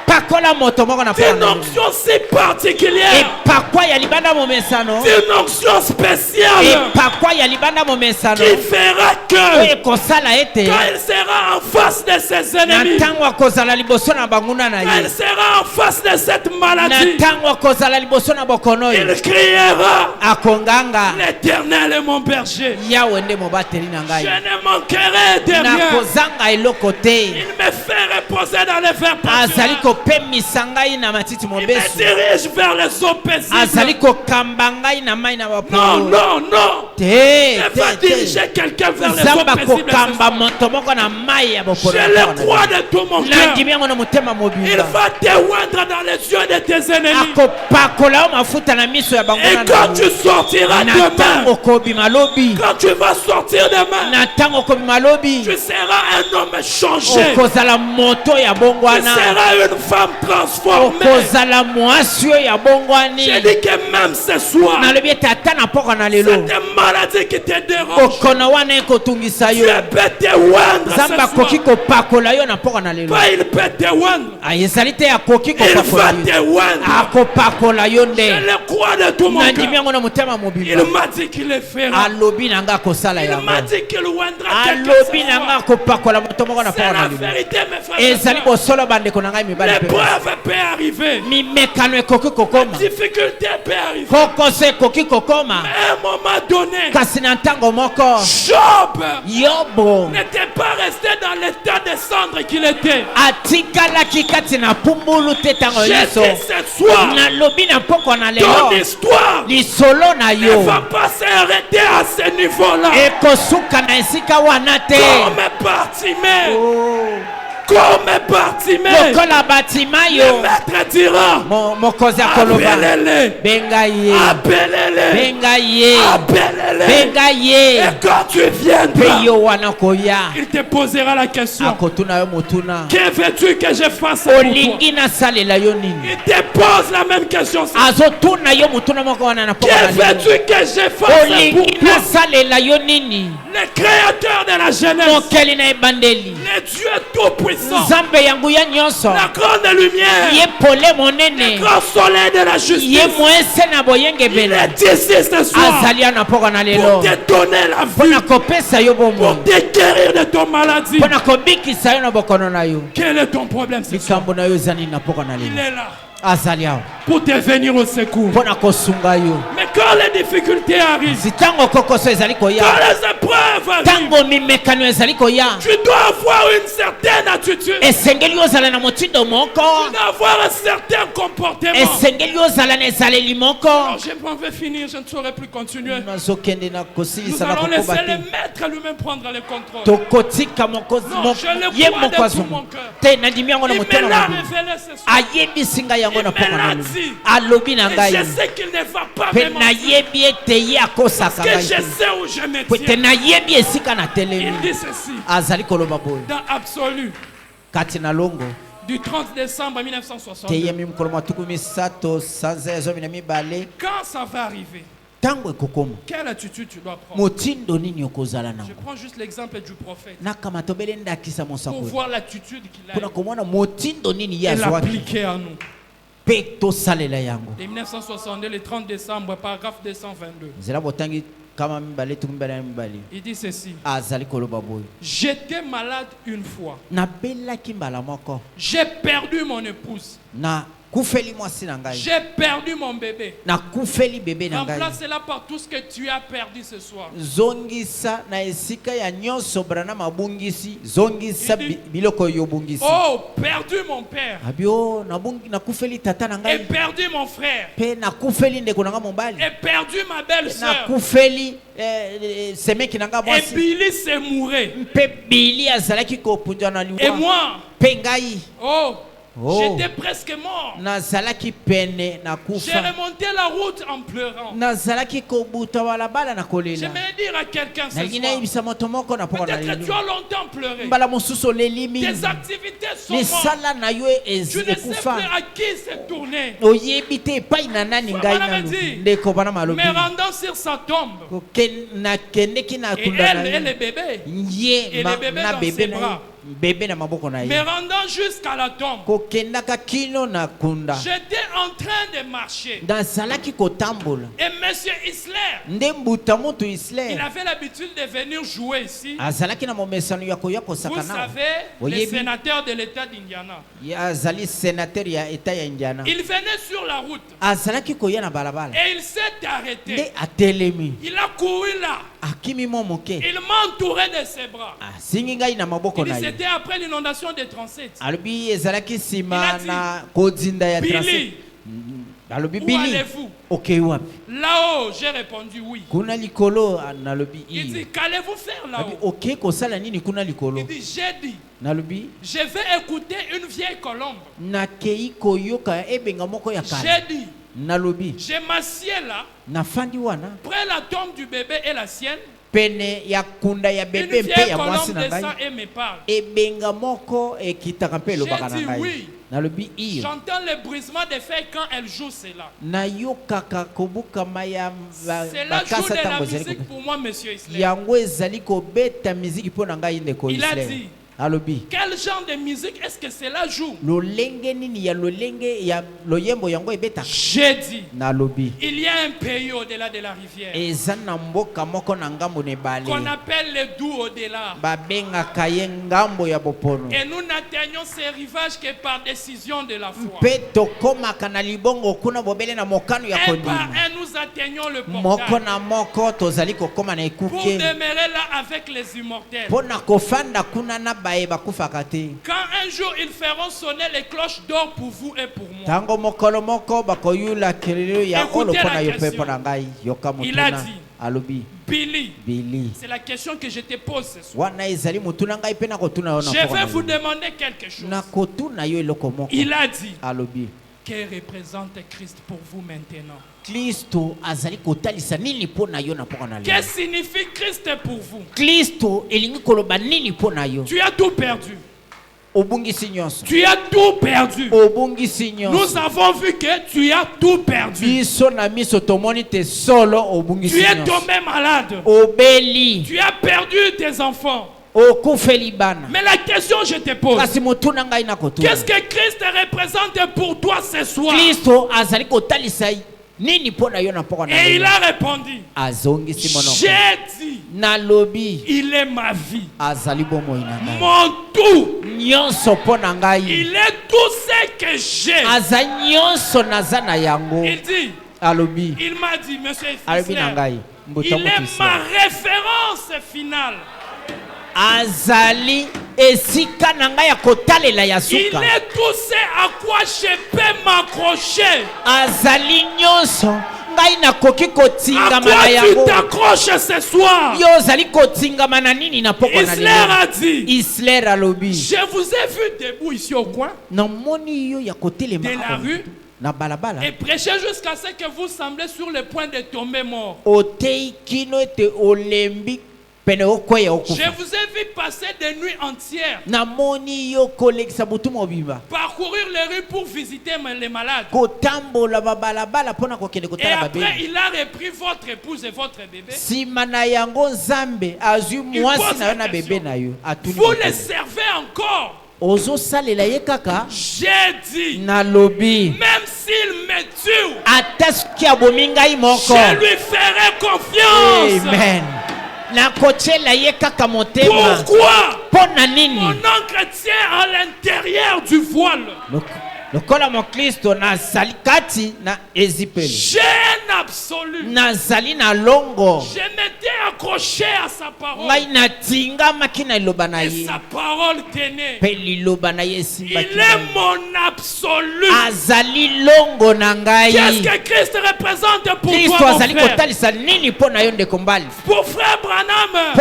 pakola moto moko na Une onction si particulière, epakwa ya libanda momesano une onction spéciale epakwa ya libanda momesano qui fera oyo que ekosala ete quand il sera en face de ses na ennemis, ntango akozala liboso na banguna na quand il ye sera en face de cette na maladie, ntango akozala liboso na bokono oyo il criera, akonganga l'Éternel est mon berger. yawe nde mobateli na Je ngai ne manquerai de rien. nakozanga eloko te Il me fait reposer dans les verts azali pâturages. kopemisa ngai na matiti Il me mobesu dirige vers les eaux azali paisibles. kokamba ngai na mai na Non, bapolo non, non. te Il va te te diriger quelqu'un vers les eaux nzambe paisibles. akokamba moto moko na mai ya bokolo Je le crois de tout mon cœur. nandimi yango na motema Il mobimba va te oindre dans les yeux de tes ennemis. akopakola yo mafuta na miso ya Et banguna quand tu sortiras na demain, ntango okobima lobi quand tu vas sortir demain, na ntango okobima lobi tu seras un homme changé. okozala moto ya Tu bongwana seras une femme transformée. okozala mwasi oyo ya bongwani J'ai dit que même ce soir, nalobi ete ata na mpoka na lelo cette maladie qui te dérange, bokono wana ekotungisa yo Dieu peut te oindre nzambe ce akoki soir. kopakola yo na mpoka na lelo Pas il peut te oindre. ezali te akoki Il va kopakola yo te oindre. akopakola yo Je nde le crois de tout mon nandimi cœur. yango na motema Il mobimba m'a dit qu'il le fera. alobi na nga akosala Il yango m'a dit qu'il oindra quelqu'un alobi ce na nga soir. akopakola moto moko na C'est mpoka na la lelo vérité, mes frères et ezali sœurs. bosolo bandeko na ngai mibali mpe L'épreuve peut arriver. mimekano ekoki kokoma Difficulté peut arriver. kokoso ekoki kokoma À un moment donné, kasi na ntango moko Job yobo n'était pas resté dans l'état de cendre qu'il était. atikalaki kati na pumbulu te ntango J'ai nyonso dit ce soir, nalobi na pokwa na lelo ton histoire lisolo na ne yo va pas s'arrêter à ce niveau-là. ekosuka na esika wana te Comme Bartimée, comme bâtiment, lokola batima le yo maître dira, mokozi akoloba appelez-les, benga ye appelez-les, benga ye appelez-les. benga ye Et quand tu mpe viendras, yo wana koya il te posera la question. akotuna yo motuna Que veux-tu que je fasse pour toi? olingi nasalela yo nini Il te pose la même question. azotuna yo motuna moko wana na Que poko na lelo. veux-tu que je fasse pour olingi toi? nasalela yo nini Le créateur de la jeunesse, mokeli na ebandeli le Dieu tout-puissant, nzambe yangu ya nyonso la grande lumière, ye pole le monene grand soleil de la ye justice, mwese na il boyengebela est ici ce soir azali ana poko na pour lelo te donner la mpo vue, na kopesa yo pour bomoi te guérir de ton maladie. mpo na kobikisa yo na bokono na yo Quel est ton problème ce soir? likambo na yo eza nini na poko na Il lelo est là azali awa pour te venir au secours. mpo na kosunga yo Mais quand les difficultés arrivent, si ntango kokoso ezali quand koya les épreuves arrivent, ntango mimekano ezali koya tu dois avoir une certaine attitude, esengeli ozala na motindo moko tu dois avoir un certain comportement. esengeli ozala na ezaleli moko Alors je m'en vais finir, je ne saurais plus continuer. nazokende na Nous kosilisa na allons laisser kokoba le te maître lui-même prendre le contrôle. tokotika mokozi Non, je le ye crois moko de tout azonga mon cœur. te nandimi yango na Il motema me na l'a bino révélé ce soir. ayebisi ngai yango na Il me poko na l'a lelo dit. alobi na Et ngai je sais qu'il ne va pas mpe me mentir. nayebi ete ye akosaka Que ngai je te sais où je me po ete tiens. nayebi esika na telemi Il dit ceci, azali koloba boye dans Absolu, kati na longo du 30 décembre 1962. teyemi mokolo matuku misato sanza ya zomi na mibale Quand ça va arriver, ntango ekokoma quelle attitude tu dois prendre? motindo nini okozala Je nango prends juste l'exemple du prophète nakama tobele ndakisa pour mosako voir l'attitude qu'il a mpona komona motindo nini ye et azwaki l'appliquer à nous. mpe tosalela yango De 1962, le 30 décembre, paragraphe 222. nzela botangi kama mibale tuku mibale na mibale Il dit ceci. azali koloba boye J'étais malade une fois. nabelaki mbala moko J'ai perdu mon épouse. nakufeli mwasi na ngai J'ai perdu mon bébé. nakufeli bebe na ngai Remplace-la par tout ce que tu as perdu ce soir. zongisa na esika ya nyonso branam abungisi zongisa biloko oyo obungisi Oh, perdu mon père. abi o nakufeli tata na Et ngai perdu mon frère. mpe nakufeli ndeko na ngai mobali Et perdu ma belle-sœur. nakufeli semeki na ngai Et mwasi Billy s'est mouré. mpe bili azalaki kopunjwa na Et liwa moi, mpe ngai oh, j'étais presque mort. nazalaki pene J'ai nakufa remonté la route en pleurant. nazalaki kobuta balabala na kolela J'aimerais dire à quelqu'un ce nalingi soir. nayebisa moto moko na poko na Peut-être que tu as longtemps pleuré. mbala mosusu oleli mingi Tes activités sont mortes. misala na yo Tu ne sais plus ekufa à qui c'est tourné. oyebi te epai na nani ngai Bana nanu medi. ndeko bana malobi Me rendant sur sa tombe. nakendeki na Et kunda na elle et ye le bébé. ye Et le bébé na dans bebe ses na bras. ye bebe na maboko na Me ye rendant jusqu'à la tombe. kokendaka kino na kunda J'étais en train de marcher. nazalaki kotambola Et monsieur Isler, nde mbuta moto il isler avait l'habitude de venir jouer ici. azalaki na momesano ya koya Vous kosaka nao savez, le Oyebi. sénateur de l'État d'Indiana. azali sénateur ya eta ya indiana Il venait sur la route azalaki koya na balabala et il s'est nde arrêté. atelemi Il a couru là. akimi mo moke Il m'entourait de ses bras. asingi ngai na maboko Il na dit ye c'était après l'inondation de 37. alobi ezalaki Il nsima a dit, na kodinda ya Billy, transit alobi où bili allez-vous? okei wapi Là-haut, j'ai répondu oui. kuna likolo nalobi Il dit, qu'allez-vous faire alobi là-haut? okei kosala nini kuna likolo Il dit, j'ai dit, nalobi je vais écouter une vieille colombe. nakei koyoka ebenga moko ya kala J'ai dit, nalobi je m'assieds là, nafandi wana près la tombe du bébé et la sienne. pene ya kunda ya Une bebe mpe vieille ya mwasi colombe na descend ngai et me parle. ebenga moko ekitaka mpe elobaka na J'ai dit ngai oui. nalobi iyo J'entends le brisement des feuilles quand elle joue cela. nayokaka kobukama ya Cela joue bakasa de la ntango ezali musique kobe- pour moi, monsieur Isler. yango ezali kobeta miziki mpo na ngai ndeko Il a Isler dit, alobi quel genre de musique est-ce que cela joue? lolenge nini ya lolenge ya loyembo yango ebetaka J'ai dit, nalobi il y a un pays au-delà de la rivière eza na mboka moko na ngambo na ebale qu'on appelle le doux au-delà. babengaka ye ngambo ya bopono Et nous n'atteignons ces rivages que par décision de la foi. mpe tokomaka na libongo kuna bobele na mokano ya Un par kondima un, nous atteignons le moko portail na moko tozali kokoma na pour ekuke demeurer là avec les immortels. mpo na kofanda kuna na baye bakufaka te Quand un jour ils feront sonner les cloches d'or pour vous et pour moi. ntango mokolo moko bakoyula kelelo ya Écoutez olo mpo la na yo mpe question. mpo na ngai yoka Il a motuna dit, alobi Billy. Billy. C'est la question que je te pose ce soir. Je vais vous demander quelque chose. Il a dit, que représente Christ pour vous maintenant? Qu'est-ce que signifie Christ pour vous? Tu as tout perdu. Tu as tout perdu. Nous avons vu que tu as tout perdu. Tu es tombé malade. Tu as perdu tes enfants. Mais la question que je te pose, qu'est-ce que Christ représente pour toi ce soir? Et il a répondu, j'ai dit, il est ma vie, mon tout, il est tout ce que j'ai. Il dit, il m'a dit, monsieur Fisler, il est ma référence finale. Azali esika nanga ya kotalela ya suka. Il est tout ce à quoi je peux m'accrocher. Azali nyonso ngai na koki kotingama na yango. À quoi tu t'accroches ce soir? Yo zali kotingama na nini na poko na lelo. Isler a dit, Isler alobi, je vous ai vu debout ici au coin na moni yo ya kotelema de la rue na balabala et prêcher jusqu'à ce que vous semblez sur le point de tomber mort. Otei kino ete olembi. Je vous ai vu passer des nuits entières, parcourir les rues pour visiter les malades. Et après, il a repris votre épouse et votre bébé. Vous les servez encore. J'ai dit, même s'il me tue, je lui ferai confiance. Amen. Pourquoi mon oncle tient à l'intérieur du voile? J'ai un absolu. Je m'étais accroché à sa parole. Et sa parole tenait. Il est mon absolu. Qu'est-ce que Christ représente pour toi, mon frère? Pour frère Branham,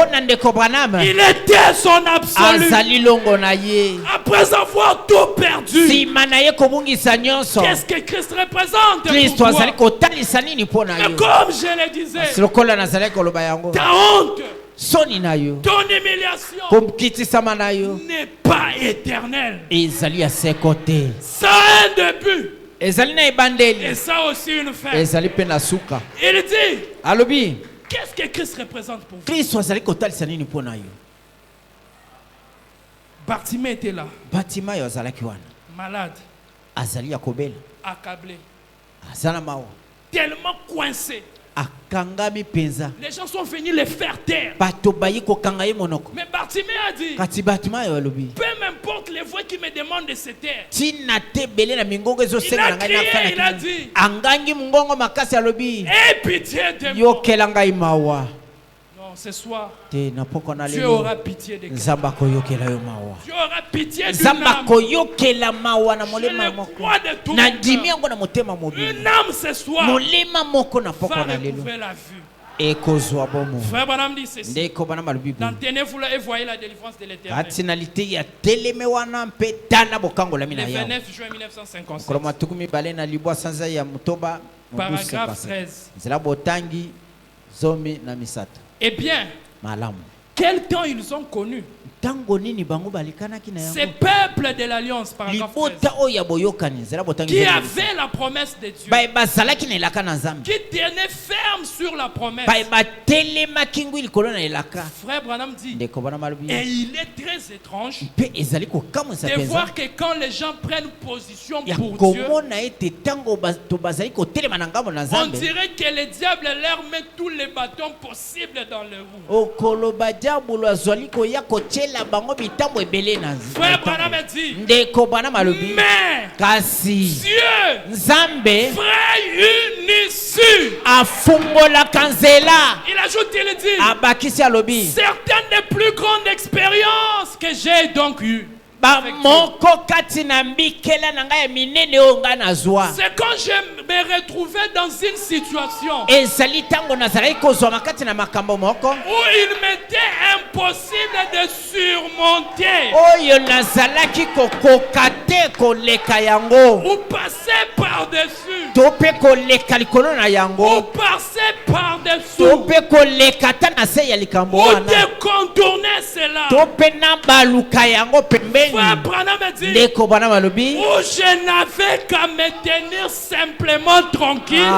il était son absolu. Après avoir tout perdu, qu'est-ce que Christ représente pour toi? Mais comme je le disais, ta honte, ton humiliation n'est pas éternelle. Ça a un début. Et ça aussi une fin. Il dit, qu'est-ce que Christ représente pour vous? Bartimée était là, malade, accablé, tellement coincé. Les gens sont venus les faire taire. Mais Bartimée a dit, peu m'importe les voix qui me demandent de se taire. Il a crié, il a dit, aie pitié de moi. Non, ce soir, Dieu aura pitié de quelqu'un. Dieu aura pitié d'une âme. Je le crois de tout mon cœur. Une âme ce soir va retrouver la vue. Frère Branham dit ceci. Tenez-vous là et voyez la délivrance de l'Éternel. Le 29 juin 1957. Paragraphe 13. Eh bien, quel temps ils ont connu ces peuples de l'Alliance, paragraphe 13, qui avaient la promesse de Dieu, qui tenaient ferme sur la promesse. Frère Branham dit, et il est très étrange de voir que quand les gens prennent position pour Dieu, on dirait que le diable leur met tous les bâtons possibles dans le roue. Frère Branham dit, mais Dieu ferait une issue. Il ajoute, il dit, certaines des plus grandes expériences que j'ai donc eues, c'est quand me retrouvais dans une situation où il m'était impossible de surmonter ou passer par-dessus ou passer par-dessous ou de contourner cela. Frère Branham me dit, où je n'avais qu'à me tenir simplement tranquille.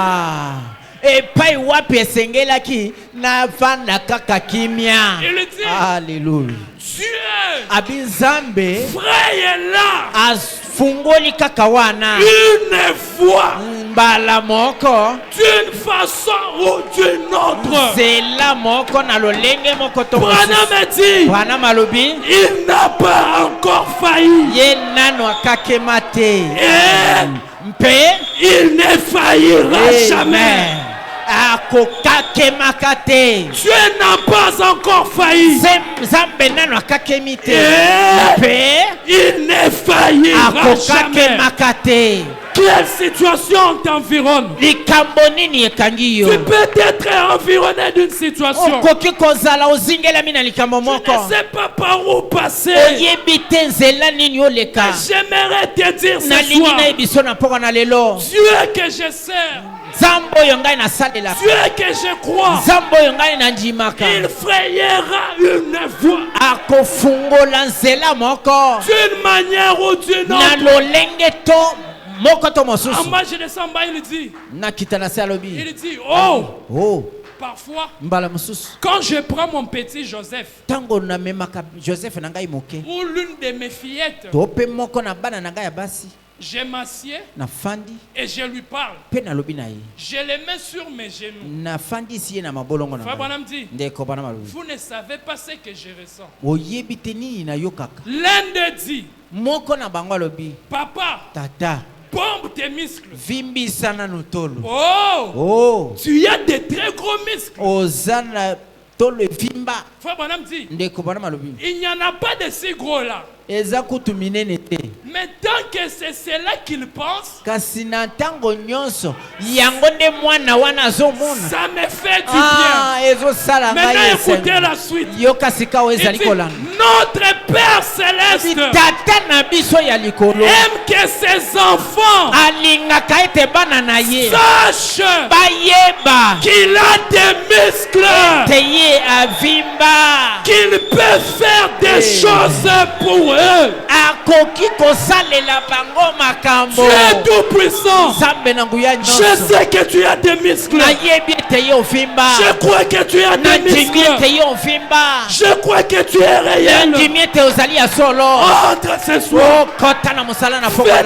Et pas wapi esengelaki na vanda kaka kimia. Il dit, alléluia. Dieu, abinzambe frère est là. Asfungoli kaka wana. Une fois. Mbala moko. D'une façon ou d'une autre. C'est la moko na lolenge moko to. Branham me dit, Branham alobi, il n'a pas encore failli. Ye nano akakemate. Mpe, il ne faillira jamais. Dieu n'a pas encore failli. Il ne faillira jamais. Quelle situation t'environne? Tu peux être environné d'une situation. Tu ne sais pas par où passer. J'aimerais te dire ce soir, Dieu que je sers, Dieu que je crois, il frayera une voie d'une manière ou d'une autre. Moi je descends bas, il dit, oh, parfois, quand je prends mon petit Joseph ou l'une de mes fillettes, je m'assieds et je lui parle. Je les mets sur mes genoux. Frère Branham dit, vous ne savez pas ce que je ressens. L'un d'eux dit, papa, tata, bombe tes muscles. Oh, tu as de très gros muscles. Frère Branham dit, il n'y en a pas de si gros là. Mais tant que c'est cela qu'il pense, ça me fait du bien. Maintenant écoutez la suite. Il dit, notre Père Céleste aime que ses enfants sachent qu'il a des muscles, qu'il peut faire des choses pour eux. Tu es tout puissant. Je sais que tu as des muscles. Je crois que tu as des muscles. Je crois que tu es réel. Entre ce soir, fais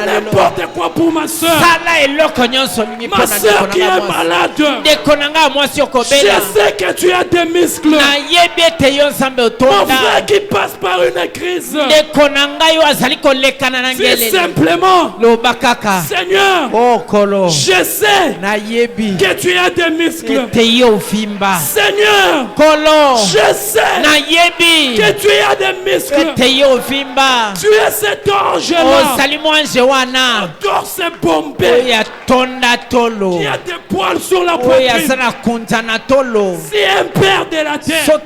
n'importe quoi pour ma soeur. Ma soeur qui est malade. Je sais que tu as des muscles. Mon frère qui passe par une crise. C'est simplement, Seigneur, je sais que tu as des muscles. Seigneur, je sais que tu as des muscles. Tu es cet ange-là, un torse bombé, qui a des poils sur la poitrine. Si un père de la terre, ça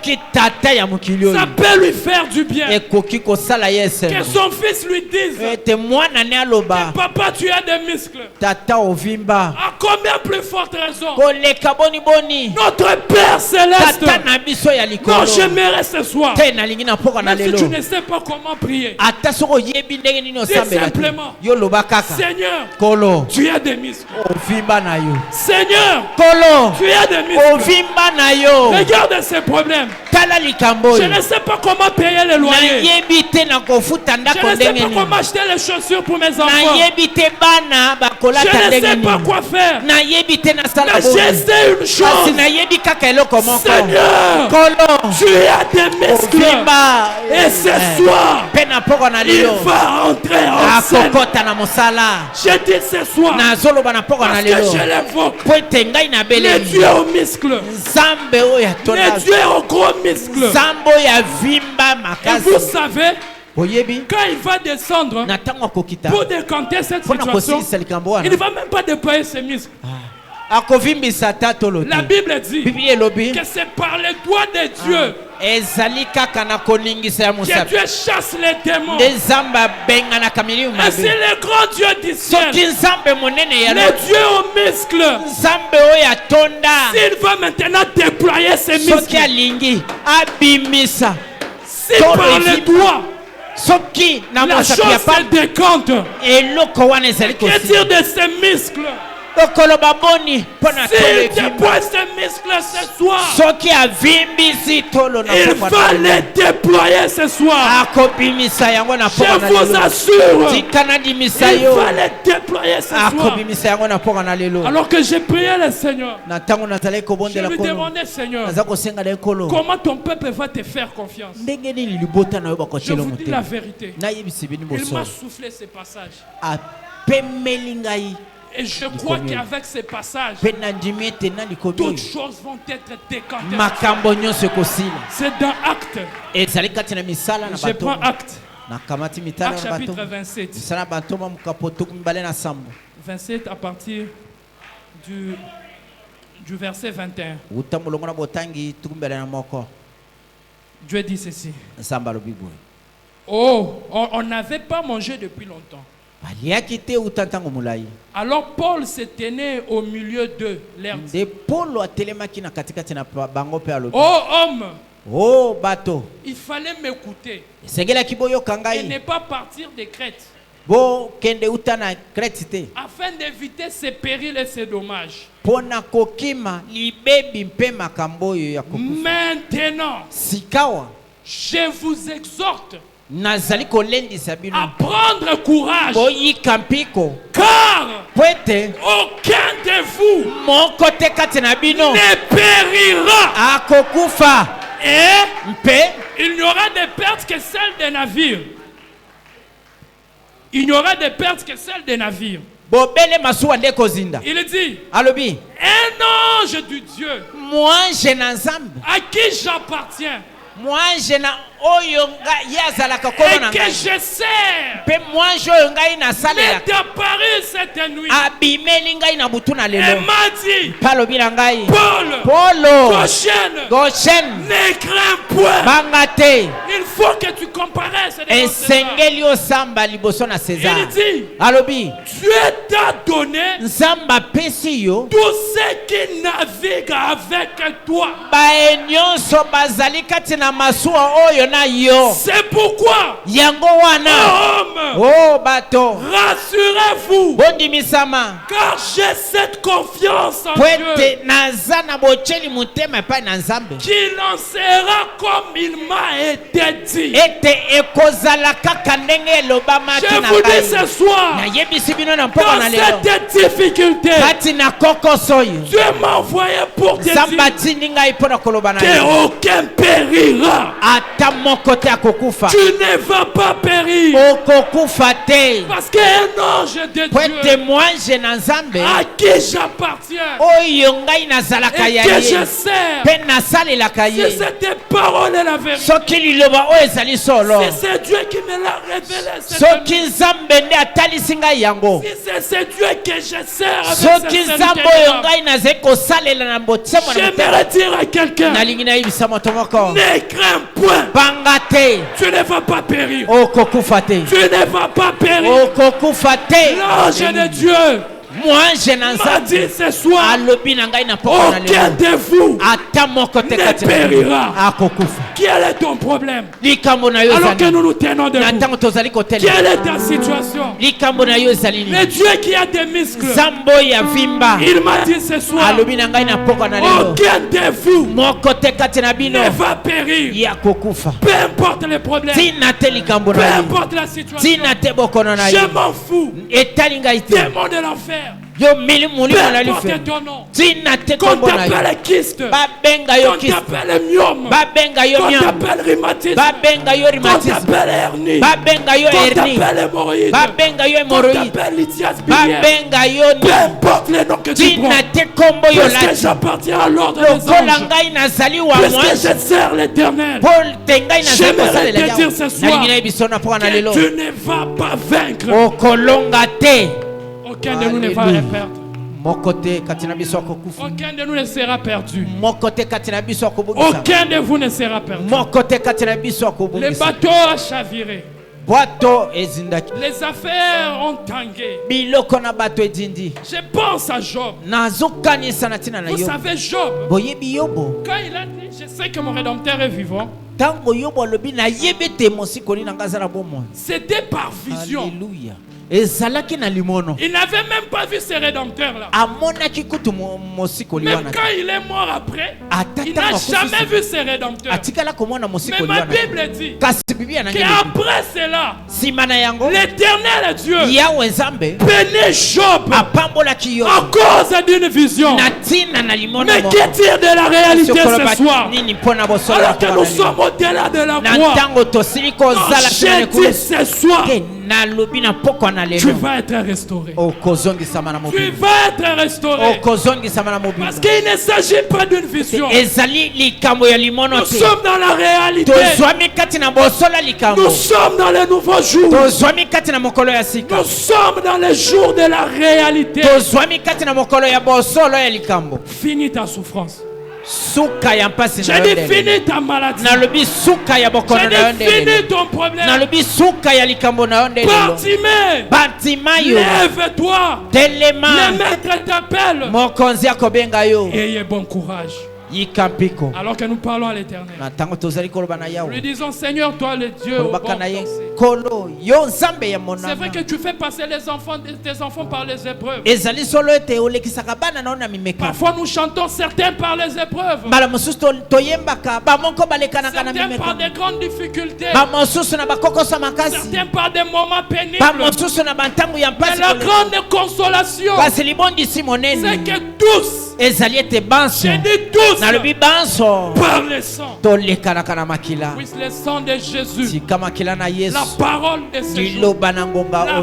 peut lui faire du bien. Que son fils lui dise, papa, tu as des muscles. À combien plus forte raison notre Père Céleste. Non, j'aimerais ce soir, même si tu ne sais pas comment prier, dis simplement, Seigneur, tu as des muscles. Seigneur, tu as des muscles. Regarde ces problèmes. Je ne sais pas comment payer le loyer. Je ne sais pas comment acheter les chaussures pour mes enfants. Je ne sais pas quoi faire. Mais je sais une chose. Seigneur, tu as des muscles. Et ce soir, il va entrer en scène. Je dis ce soir, parce que je l'évoque, les dieux aux muscles, les dieux aux gros muscles. Et vous savez, Quand il va descendre pour décanter cette situation, il ne va même pas déployer ses muscles. La Bible dit que c'est par les doigts de Dieu que Dieu chasse les démons. Et c'est le grand Dieu du ciel, le Dieu aux muscles. S'il va maintenant déployer ses muscles, si par les doigts la chose se décante, que dire de ses muscles? S'il déploie ses muscles ce soir, il va les déployer ce soir. Je vous assure, il va les déployer ce soir. Alors que j'ai prié le Seigneur, je lui demandais, Seigneur, comment ton peuple va te faire confiance? Je vous dis la vérité, il m'a soufflé ces passages. Et je crois qu'avec ces passages, toutes choses vont être décantées. C'est dans Actes. Je prends Actes. Actes chapitre 27. 27 à partir du verset 21. Dieu dit ceci. Oh, on n'avait pas mangé depuis longtemps. Alors Paul se tenait au milieu d'eux, leur dit: oh homme, oh bateau, il fallait m'écouter et ne pas partir de Crète, afin d'éviter ces périls et ces dommages. Maintenant, je vous exhorte à prendre courage, car aucun de vous ne périra. Et il n'y aura de pertes que celles des navires. Il n'y aura de pertes que celles des navires. Il dit: un ange du Dieu à qui j'appartiens et que je sers, m'est apparu cette nuit et m'a dit: Paul, Goshen, ne crains point. Il faut que tu comparaisses devant César. Il dit: Dieu t'a donné tous ceux qui naviguent avec toi. C'est pourquoi, oh bateau, rassurez-vous, car j'ai cette confiance en Dieu qu'il en sera comme il m'a été dit. Je vous dis ce soir, dans cette difficulté, Dieu m'a envoyé pour te dire qu'aucun périra. Tu ne vas pas périr, parce qu'un ange de Dieu à qui j'appartiens et que je sers, si cette parole est la vérité, si c'est Dieu qui me l'a révélé, si c'est Dieu que je sers avec j'aimerais dire à quelqu'un: ne crains point. Tu ne vas pas périr. Tu ne vas pas périr. L'ange de Dieu m'a dit ce soir: aucun de vous ne périra. Quel est ton problème? Alors que nous nous tenons debout, quelle est ta situation? Le Dieu qui a des muscles, il m'a dit ce soir: aucun de vous ne va périr. Peu importe les problèmes, peu importe la situation, je m'en fous. Démon de l'enfer, Peu importe ton nom. Qu'on t'appelle kyste. Qu'on t'appelle myome. Qu'on t'appelle rhumatisme. Qu'on t'appelle hernie. Qu'on t'appelle hémorroïde. Qu'on t'appelle lithias biliaire. Peu importe les noms que tu prends. Puisque j'appartiens à l'ordre des anges. Puisque je sers l'Éternel. J'aimerais te dire ce soir que tu ne vas pas vaincre. Aucun de nous ne va perdre. Aucun de nous ne sera perdu. Aucun de vous ne sera perdu. Le bateau a chaviré. Les affaires ont tangué. Je pense à Job. Vous savez Job, quand il a dit je sais que mon Rédempteur est vivant, c'était par vision. Alléluia. Il n'avait même pas vu ses rédempteurs là. Même quand il est mort après, il n'a jamais vu ses rédempteurs. Mais ma Bible dit qu'après cela, l'Éternel Dieu bénit Job à cause d'une vision. Mais qu'est tire de la réalité ce soir? Alors que nous sommes au-delà de la croix. J'ai dit ce soir, tu vas être restauré. Tu vas être restauré. Parce qu'il ne s'agit pas d'une vision. Nous sommes dans la réalité. Nous sommes dans les nouveaux jours. Nous sommes dans les jours de la réalité. Finis ta souffrance. J'ai dit finis ta maladie. J'ai dit finis ton problème. Bartimée, lève-toi. Le maître t'appelle. Ayez bon courage. Alors que nous parlons à l'Éternel, nous lui disons Seigneur, toi le Dieu au bon c'est vrai que tu fais passer tes enfants par les épreuves. Parfois nous chantons certains par les épreuves, certains par des grandes difficultés, certains par des moments pénibles. Mais la grande consolation, c'est que tous, j'ai dit tous, par le sang, puisse le sang de Jésus, la parole de ce jour, la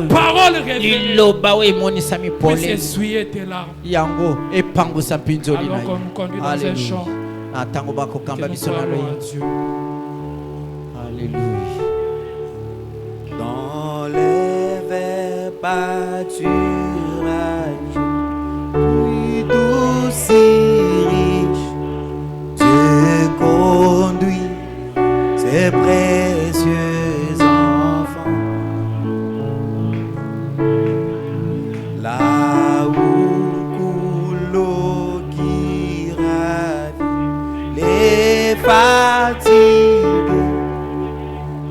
parole révélée, puisse essuyer tes larmes. Alors qu'on nous conduit dans un chant, que nous parlons à Dieu. Alléluia. Dans les verts pâturages, puis doux si riche, Dieu conduit ses précieux enfants. Là où coule l'eau qui ravit les fatigues,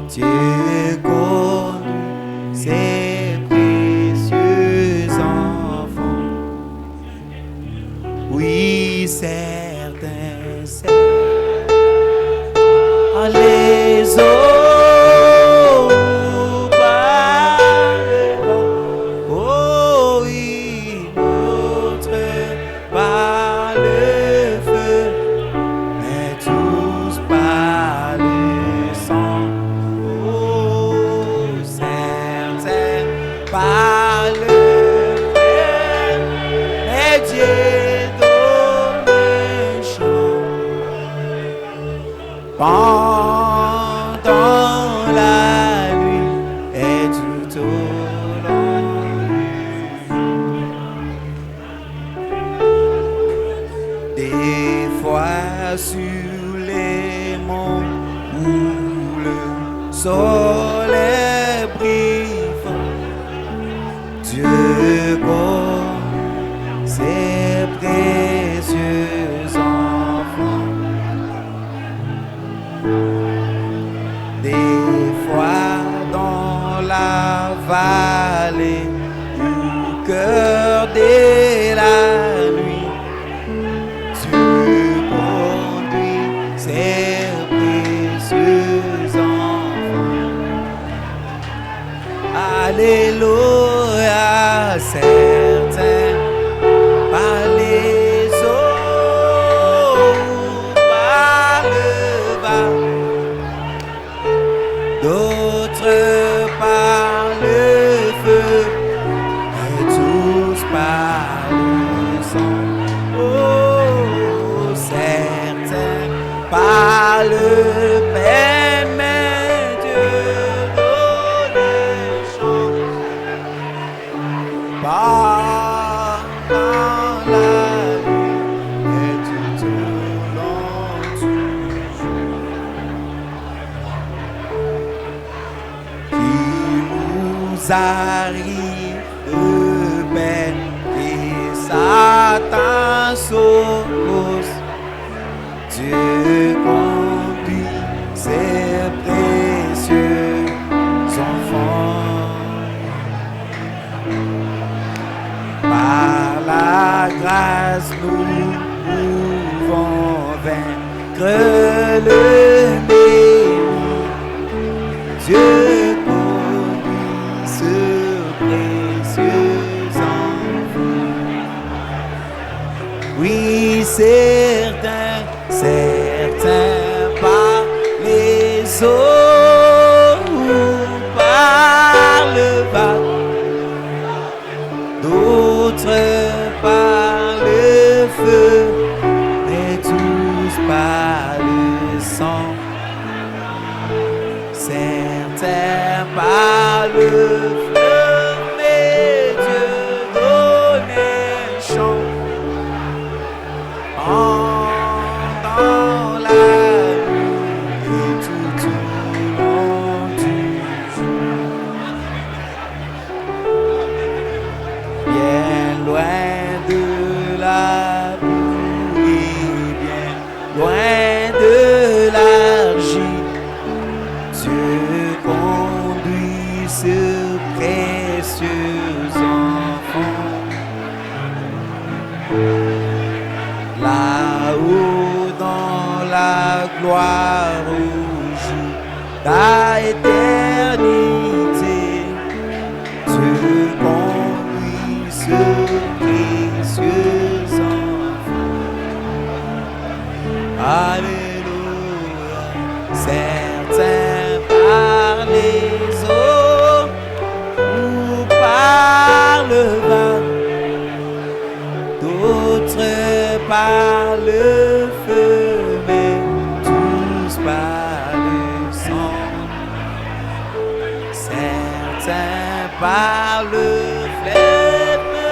Dieu conduit ses précieux enfants. Oui, certains servent les eaux par le vent. Oh oui, d'autres par le feu, mais tous par le sang. Oh, certains par le feu, mais Dieu donne un chant. Pendant la nuit et tout au long, des fois sur les monts où le soleil brille, Dieu connaît ses précieux enfants. Des fois dans la vallée, au cœur de la nuit, Dieu conduit ses précieux enfants. Alléluia, certains Par dans la nuit et tout au long du jour, qui nous arrive de peine et Satan s'oppose. Dieu conduit ses précieux enfants. Par la grâce, nous pouvons vaincre l'ennemi. Dieu conduit ce précieux enfant. Oui, certains par les eaux ou par le bas, d'autres par le feu, mais tous par le sang. Certains par le feu, mais Dieu donne un chant. Dans la nuit et tout au long du jour, bien loin de la boue et bien loin de l'argile, Dieu conduit ce précieux enfant. Là-haut dans la gloire au jour d'éternité, Dieu conduit ce précieux enfant. Alléluia. Certains par les eaux ou par le vin, d'autres par le feu, mais tous par le sang. Certains par le fleuve de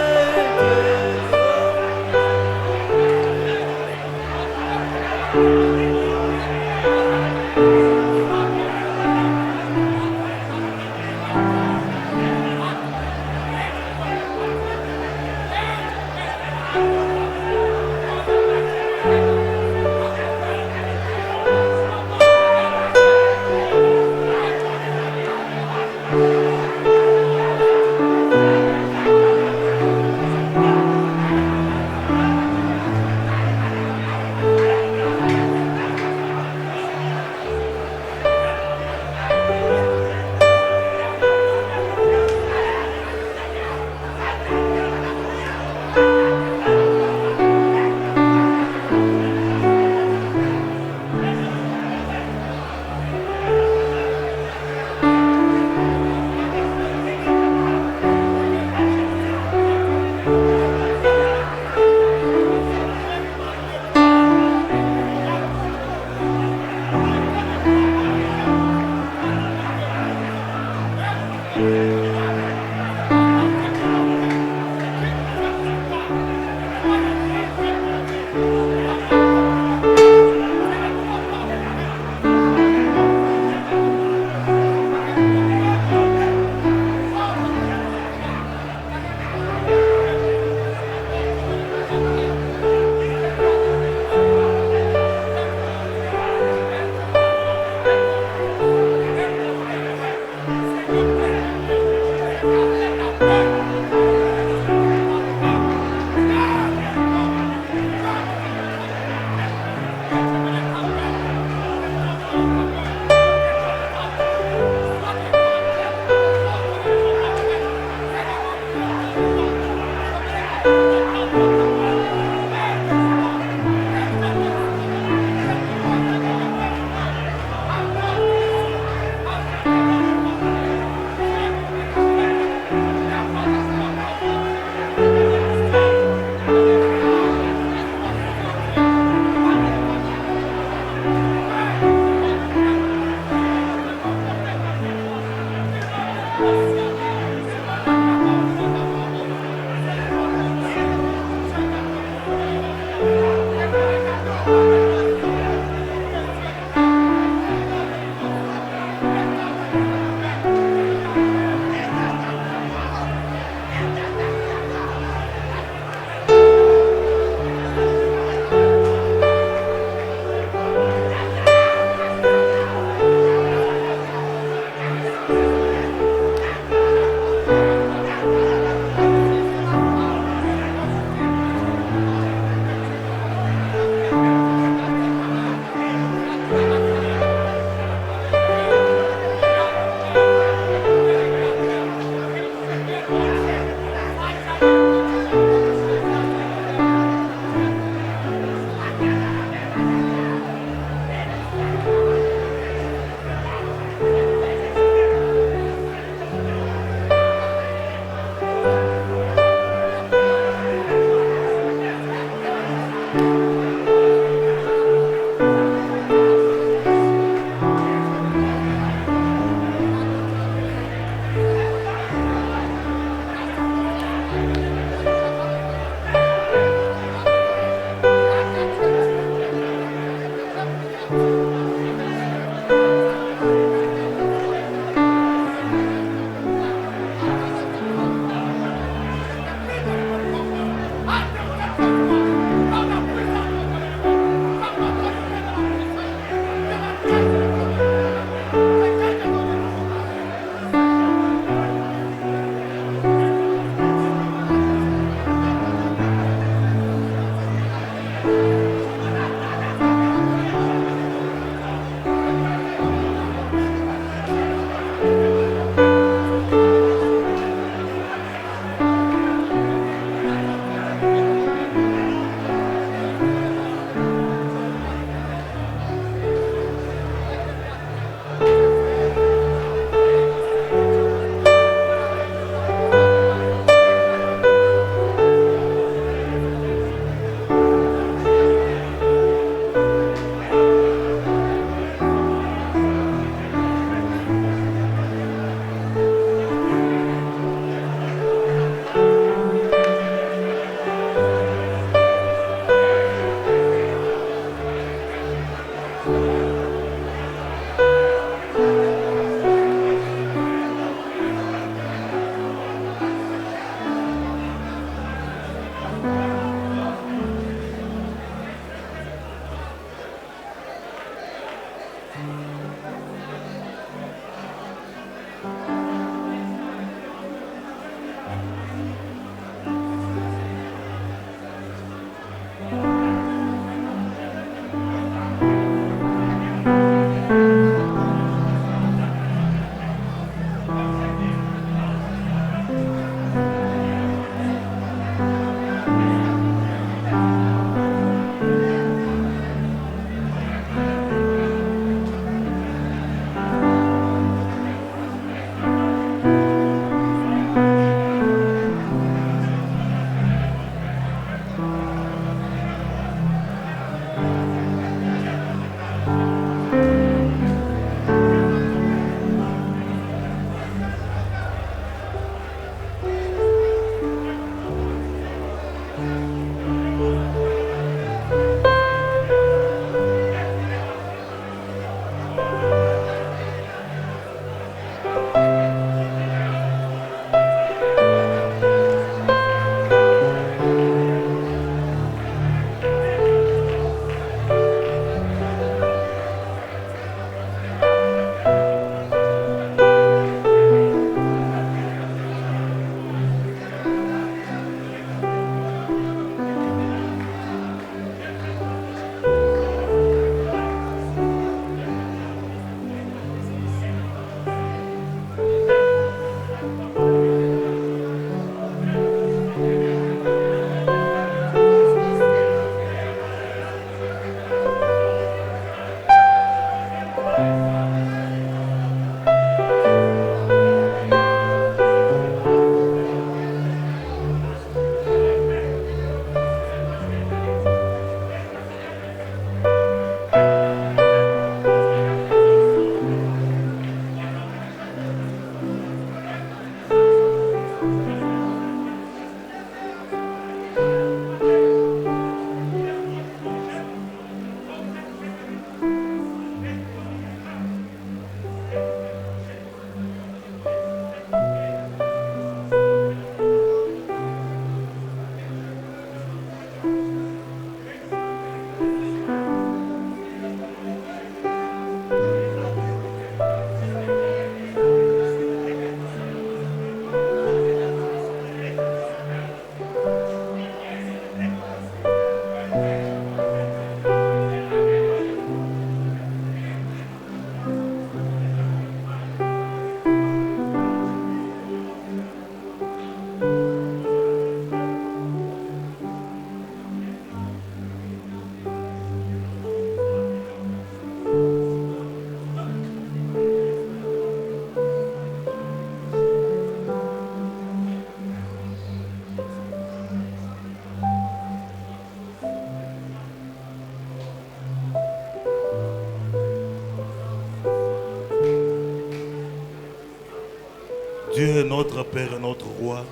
notre Père et notre Roi.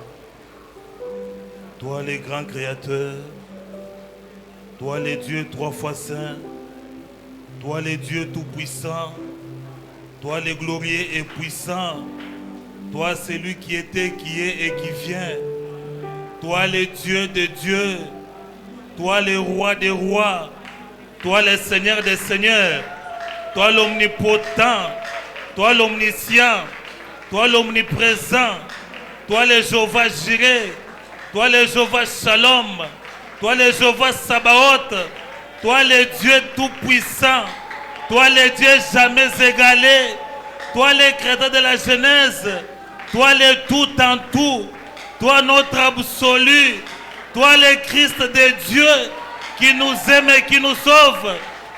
Toi, les grands créateurs. Toi, les dieux 3 fois saints. Toi, les dieux tout-puissants. Toi, les glorieux et puissants. Toi, celui qui était, qui est et qui vient. Toi, les dieux des dieux. Toi, les rois des rois. Toi, les seigneurs des seigneurs. Toi, l'omnipotent. Toi, l'omniscient. Toi, l'omniprésent. Toi, le Jéhovah Jireh. Toi, le Jéhovah Shalom. Toi, le Jéhovah Sabaoth. Toi, le Dieu tout-puissant. Toi, le Dieu jamais égalé. Toi, le créateur de la Genèse. Toi, le tout en tout. Toi, notre absolu. Toi, le Christ de Dieu qui nous aime et qui nous sauve.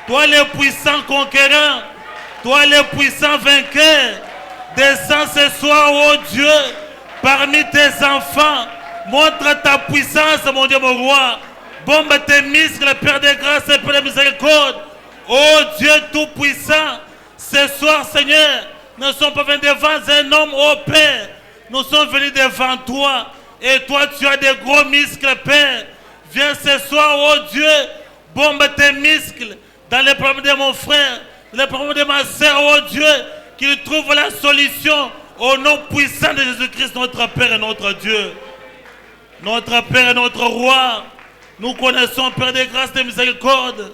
Toi, le puissant conquérant. Toi, le puissant vainqueur. Descends ce soir, ô Dieu, parmi tes enfants. Montre ta puissance, mon Dieu, mon roi. Bombe tes muscles, Père de grâce et Père de miséricorde. Ô Dieu tout-puissant, ce soir, Seigneur, nous ne sommes pas venus devant un homme, ô Père. Nous sommes venus devant toi. Et toi, tu as des gros muscles, Père. Viens ce soir, ô Dieu, bombe tes muscles dans les problèmes de mon frère, dans les problèmes de ma soeur, ô Dieu, qu'il trouve la solution au nom puissant de Jésus-Christ, notre Père et notre Dieu. Notre Père et notre Roi, nous connaissons, Père de grâce et de miséricorde,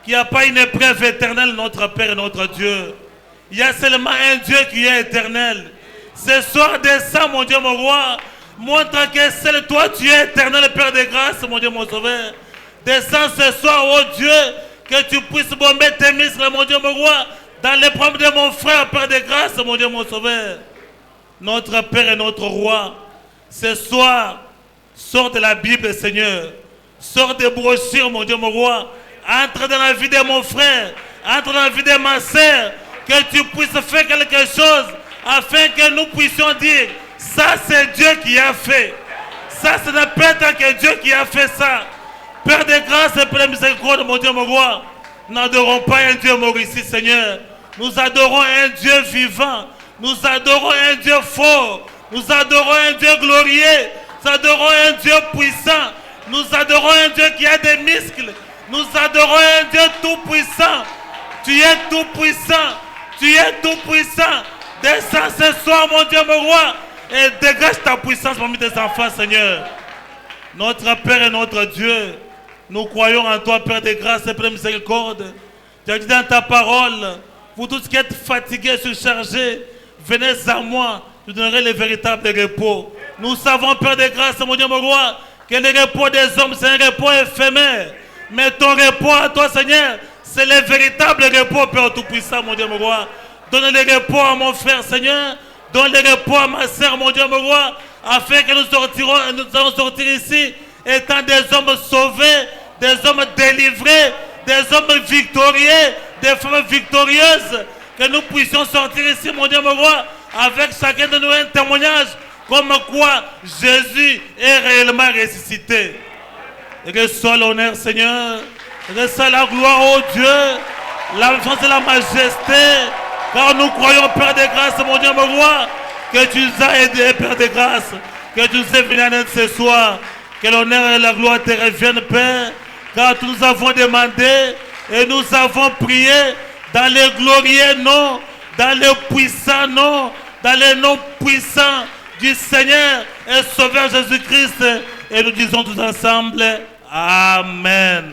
qu'il n'y a pas une épreuve éternelle, notre Père et notre Dieu. Il y a seulement un Dieu qui est éternel. Ce soir, descends, mon Dieu, mon Roi. Montre que seul toi, tu es éternel, Père de grâce, mon Dieu, mon Sauveur. Descends ce soir, oh Dieu, que tu puisses bomber tes muscles, mon Dieu, mon Roi, dans les problèmes de mon frère, Père de grâce, mon Dieu, mon Sauveur. Notre Père et notre Roi, ce soir, sors de la Bible, Seigneur. Sors des brochures, mon Dieu, mon Roi. Entre dans la vie de mon frère. Entre dans la vie de ma soeur. Que tu puisses faire quelque chose afin que nous puissions dire, ça c'est Dieu qui a fait. Ça, ce n'est pas que Dieu qui a fait ça. Père de grâce et Père de miséricorde, mon Dieu, mon Roi. Nous n'adorons pas un Dieu mort ici, Seigneur. Nous adorons un Dieu vivant. Nous adorons un Dieu fort. Nous adorons un Dieu glorieux. Nous adorons un Dieu puissant. Nous adorons un Dieu qui a des muscles. Nous adorons un Dieu tout puissant. Tu es tout puissant. Tu es tout puissant. Descends ce soir, mon Dieu, mon Roi, et dégage ta puissance parmi tes enfants, Seigneur. Notre Père et notre Dieu, nous croyons en toi, Père de grâce et Père de miséricorde. Tu as dit dans ta parole, vous tous qui êtes fatigués, surchargés, venez à moi, je vous donnerai le véritable repos. Nous savons, Père de grâce, mon Dieu, mon Roi, que le repos des hommes, c'est un repos éphémère. Mais ton repos à toi, Seigneur, c'est le véritable repos, Père Tout-Puissant, mon Dieu, mon Roi. Donne le repos à mon frère, Seigneur. Donne le repos à ma soeur, mon Dieu, mon Roi, afin que nous allons sortir ici, étant des hommes sauvés, des hommes délivrés, des hommes victorieux, des femmes victorieuses. Que nous puissions sortir ici, mon Dieu, mon Roi, avec chacun de nous un témoignage, comme quoi Jésus est réellement ressuscité. Reçois l'honneur, Seigneur. Reçois la gloire, oh Dieu, la force et la majesté. Car nous croyons, Père de grâce, mon Dieu, mon Roi, que tu nous as aidés, Père de grâce, que tu nous es venu en aide ce soir. Que l'honneur et la gloire te reviennent, Père, car nous avons demandé et nous avons prié dans le glorieux nom, dans le puissant nom, dans le nom puissant du Seigneur et Sauveur Jésus-Christ. Et nous disons tous ensemble, Amen.